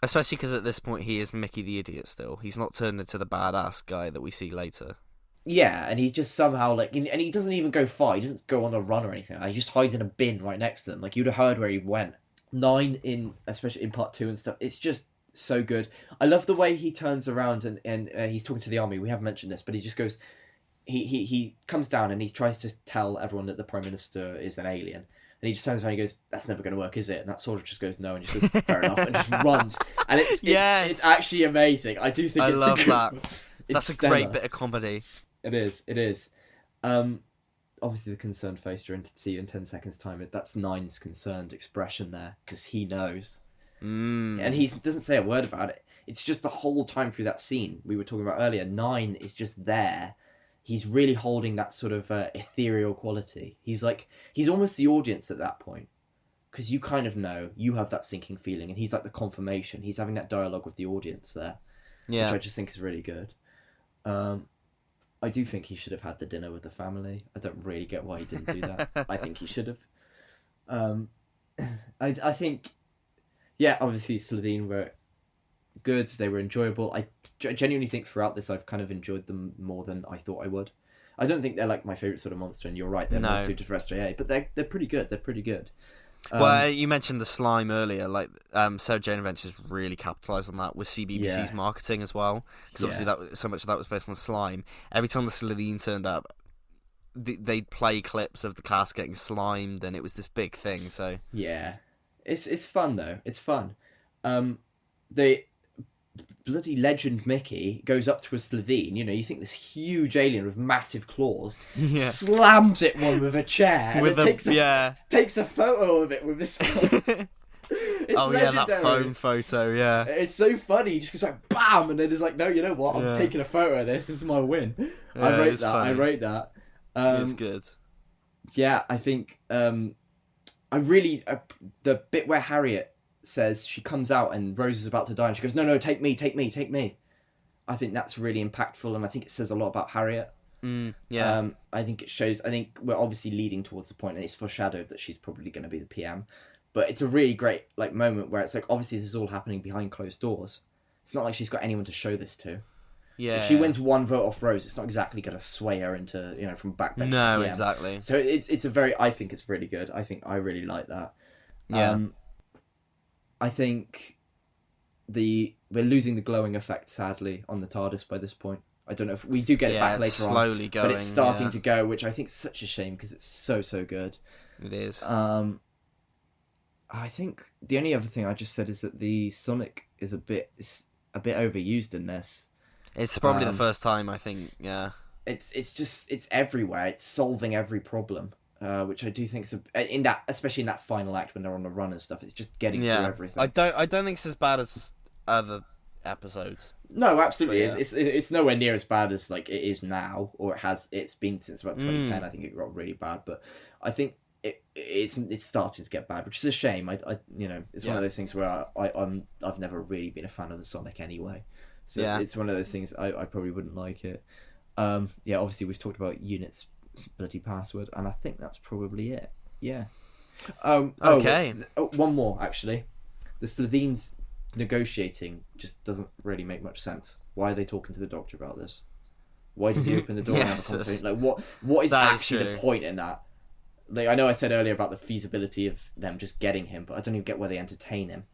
Especially because at this point he is Mickey the idiot still. He's not turned into the badass guy that we see later. Yeah, and he's just somehow and he doesn't even go far. He doesn't go on a run or anything. He just hides in a bin right next to them. Like, you'd have heard where he went. 9 especially in part 2 and stuff. It's just so good. I love the way he turns around and he's talking to the army. We haven't mentioned this, but he just goes. He comes down and he tries to tell everyone that the Prime Minister is an alien. And he just turns around and he goes, "That's never going to work, is it?" And that soldier just goes, "No," and just goes, "Fair enough," and just runs. And it's actually amazing. I do think I it's love a good that. That's a stellar. great bit of comedy. It is. Obviously the concerned face during see you in 10 seconds time. That's Nine's concerned expression there because he knows. And he doesn't say a word about it. It's just the whole time through that scene we were talking about earlier. 9 is just there. He's really holding that sort of ethereal quality. He's almost the audience at that point. Because you kind of know, you have that sinking feeling, and he's like the confirmation. He's having that dialogue with the audience there. Yeah. Which I just think is really good. I do think he should have had the dinner with the family. I don't really get why he didn't do that. I think he should have. I think, yeah, obviously Slitheen were good. They were enjoyable. I genuinely think throughout this I've kind of enjoyed them more than I thought I would. I don't think they're like my favourite sort of monster, and you're right, they're more suited for SJA, but they're pretty good. They're pretty good. Well, you mentioned the slime earlier. Like, Sarah Jane Adventures really capitalised on that with CBBC's marketing as well, because obviously so much of that was based on slime. Every time the Slitheen turned up, they'd play clips of the cast getting slimed, and it was this big thing. So yeah, it's fun though. It's fun. The bloody legend Mickey goes up to a Slitheen. You think this huge alien with massive claws slams it one with a chair and takes a photo of it with his phone. That phone photo, yeah. It's so funny. He just goes like bam, and then it's like, no, you know what? I'm taking a photo of this. This is my win. I rate that. It's good. Yeah, I think I really the bit where Harriet says she comes out and Rose is about to die and she goes, no, take me. I think that's really impactful, and I think it says a lot about Harriet. I think it shows. I think we're obviously leading towards the point, and it's foreshadowed that she's probably going to be the PM. But it's a really great moment where it's like, obviously this is all happening behind closed doors. It's not like she's got anyone to show this to. Yeah. If she wins one vote off Rose, it's not exactly going to sway her into from backbench. No, to PM. exactly. So it's a very. I think it's really good. I really like that. Yeah. I think we're losing the glowing effect, sadly, on the TARDIS by this point. I don't know if we do get it back later slowly going, but it's starting to go, which I think is such a shame because it's so good. It is. I think the only other thing I just said is that the Sonic is a bit overused in this. It's probably the first time, I think. Yeah. It's everywhere. It's solving every problem. Which I do think is especially in that final act when they're on the run and stuff. It's just getting through everything. I don't think it's as bad as other episodes. No, absolutely. Yeah. It's nowhere near as bad as like it is now, or it's been since about 2010. I think it got really bad, but I think it's starting to get bad, which is a shame. It's one of those things where I've never really been a fan of the Sonic anyway, so it's one of those things I probably wouldn't like it. Obviously we've talked about Unit's bloody password, and I think that's probably it. Yeah. Okay. One more actually. The Slovenes negotiating just doesn't really make much sense. Why are they talking to the Doctor about this? Why does he open the door and have a conversation? Like, what is actually the point in that? Like, I know I said earlier about the feasibility of them just getting him, but I don't even get why they entertain him.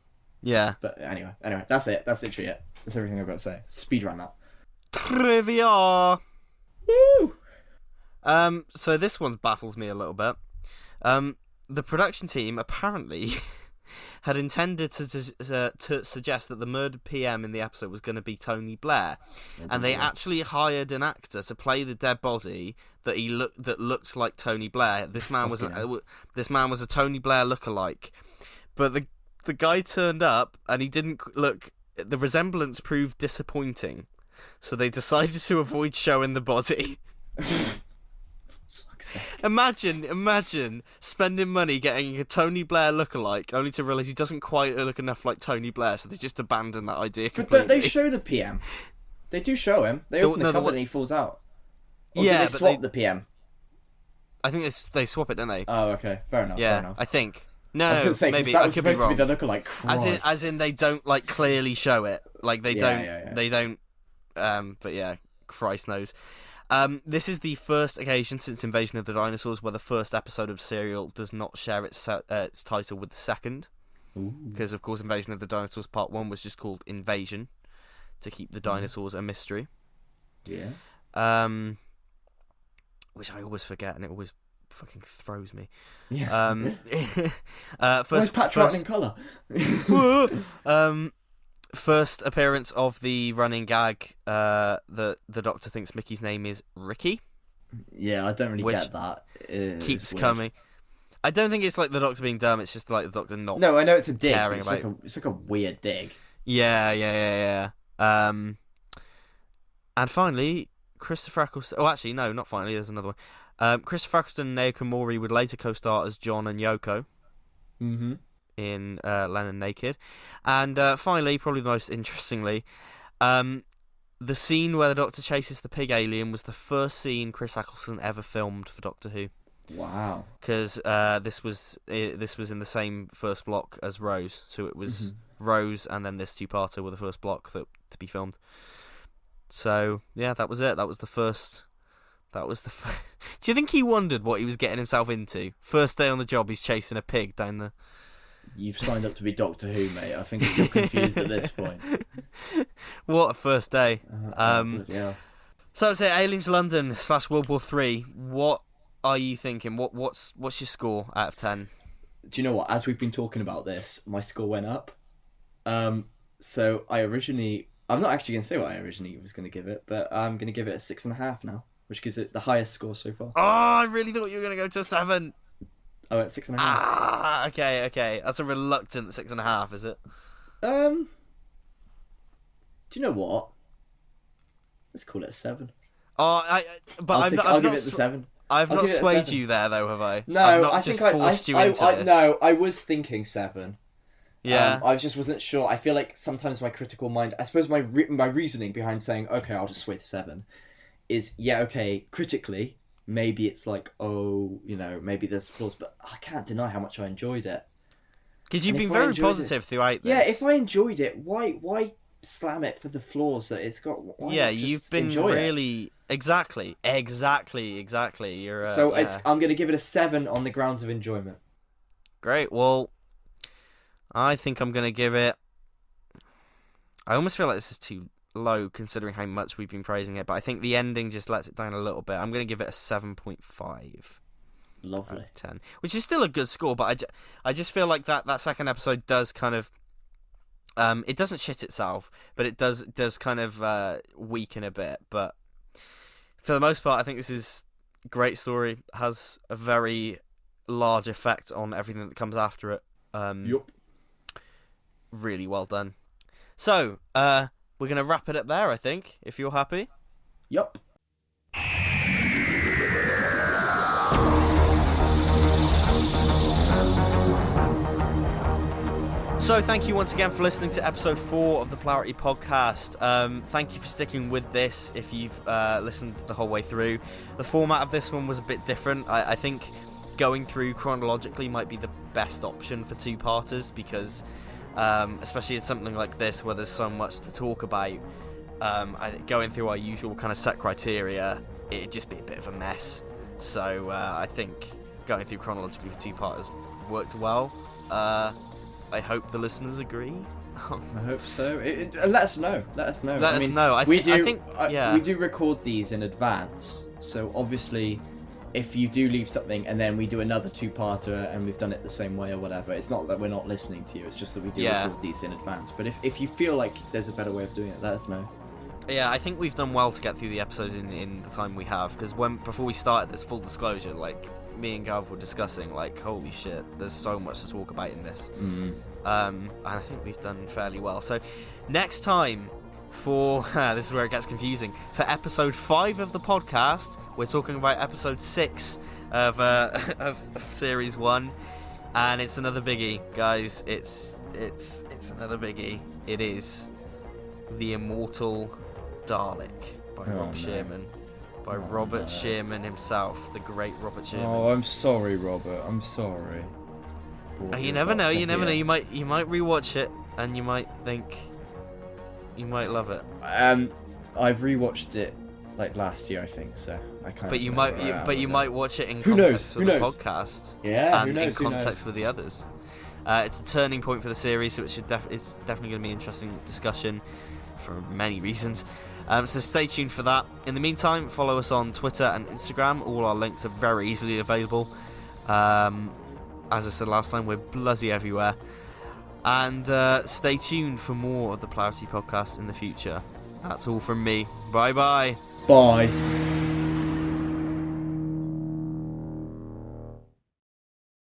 Yeah. But anyway, that's it. That's literally it. That's everything I've got to say. Speedrun that. Trivia! Woo! So this one baffles me a little bit. The production team apparently had intended to suggest that the murdered PM in the episode was going to be Tony Blair, and they actually hired an actor to play the dead body that looked like Tony Blair. This man was a Tony Blair lookalike, but the guy turned up and he didn't look. The resemblance proved disappointing, so they decided to avoid showing the body. Imagine spending money getting a Tony Blair lookalike, only to realise he doesn't quite look enough like Tony Blair, so they just abandoned that idea completely. But don't they show the PM? They do show him. They open the cupboard and he falls out. Or do they swap the PM? I think they swap it, don't they? Oh, okay. Fair enough. Yeah, I think. No, I was gonna say, maybe that I was could be supposed wrong. to be the lookalike. Christ. As in, they don't like clearly show it. Like they don't. They don't. But yeah, Christ knows. This is the first occasion since Invasion of the Dinosaurs where the first episode of Serial does not share its title with the second. Because, of course, Invasion of the Dinosaurs Part 1 was just called Invasion, to keep the dinosaurs a mystery. Yes. Which I always forget, and it always fucking throws me. Yeah. Where's Pat Troughton in colour? First appearance of the running gag, the Doctor thinks Mickey's name is Ricky. Yeah, I don't really get that. Keeps coming. I don't think it's like the Doctor being dumb, it's just like the Doctor not. No, I know it's a dig. It's like a weird dig. Yeah. And finally, Christopher Eccleston. Oh, actually, no, not finally. There's another one. Christopher Eccleston and Naoko Mori would later co-star as John and Yoko. Mm-hmm. In Lennon Naked. And finally, probably the most interestingly, the scene where the Doctor chases the pig alien was the first scene Chris Eccleston ever filmed for Doctor Who. Wow. Because this was in the same first block as Rose, so it was Rose and then this two-parter were the first block to be filmed. So yeah, that was it. That was the first. Do you think he wondered what he was getting himself into? First day on the job, he's chasing a pig down the. You've signed up to be Doctor Who, mate. I think you're confused at this point. What a first day. Yeah. So I'd say Aliens London / World War 3. What are you thinking? What's your score out of 10? Do you know what? As we've been talking about this, my score went up. So I'm not actually going to say what I originally was going to give it, but I'm going to give it a 6.5 now, which gives it the highest score so far. Oh, I really thought you were going to go to a 7. I went 6.5. Ah, okay. That's a reluctant 6.5, is it? Do you know what? Let's call it a 7. Oh, I'll give it the 7. I've not swayed you there, though, have I? No, I've not I just think forced you into this. No, I was thinking 7. Yeah. I just wasn't sure. I feel like sometimes my critical mind, I suppose my reasoning behind saying, okay, I'll just sway to 7, is, critically, maybe it's like, maybe there's flaws, but I can't deny how much I enjoyed it. Because you've been very positive throughout this. Yeah, if I enjoyed it, why slam it for the flaws that it's got? You've been really... Exactly. You're, I'm going to give it a 7 on the grounds of enjoyment. Great, well, I think I'm going to give it... I almost feel like this is too low considering how much we've been praising it, but I think the ending just lets it down a little bit. I'm going to give it a 7.5. Lovely. Out of 10, which is still a good score, but I just feel like that second episode does kind of it doesn't shit itself, but it does kind of weaken a bit. But for the most part, I think this is a great story. Has a very large effect on everything that comes after it. Yup. Really well done. So we're going to wrap it up there, I think, if you're happy. Yup. So thank you once again for listening to episode 4 of the Polarity Podcast. Thank you for sticking with this if you've listened the whole way through. The format of this one was a bit different. I think going through chronologically might be the best option for two-parters because especially in something like this where there's so much to talk about, I think going through our usual kind of set criteria, it'd just be a bit of a mess. So I think going through chronologically for two-parters worked well. I hope the listeners agree. I hope so. Let us know. Let us know. Let us know. We do record these in advance, so obviously, if you do leave something and then we do another two-parter and we've done it the same way or whatever, it's not that we're not listening to you. It's just that we do record these in advance. But if you feel like there's a better way of doing it, let us know. Yeah, I think we've done well to get through the episodes in the time we have, because before we started this, full disclosure, like, me and Gav were discussing, like, holy shit, there's so much to talk about in this. And I think we've done fairly well. So next time for this is where it gets confusing, for episode 5 of the podcast, we're talking about episode 6 of series 1, and it's another biggie, guys. It's another biggie. It is The Immortal Dalek by Rob Shearman. By Robert Shearman himself, the great Robert Shearman. Oh, I'm sorry, Robert. I'm sorry. You never know. You never know. You might rewatch it, and you might think you might love it. I've rewatched it like last year, I think. So I can't. But you might watch it in context with the podcast. Yeah, and in context with the others. It's a turning point for the series, so it's definitely going to be an interesting discussion for many reasons. So stay tuned for that. In the meantime, follow us on Twitter and Instagram. All our links are very easily available. As I said last time, we're bloody everywhere. And stay tuned for more of the Polarity Podcast in the future. That's all from me. Bye-bye. Bye.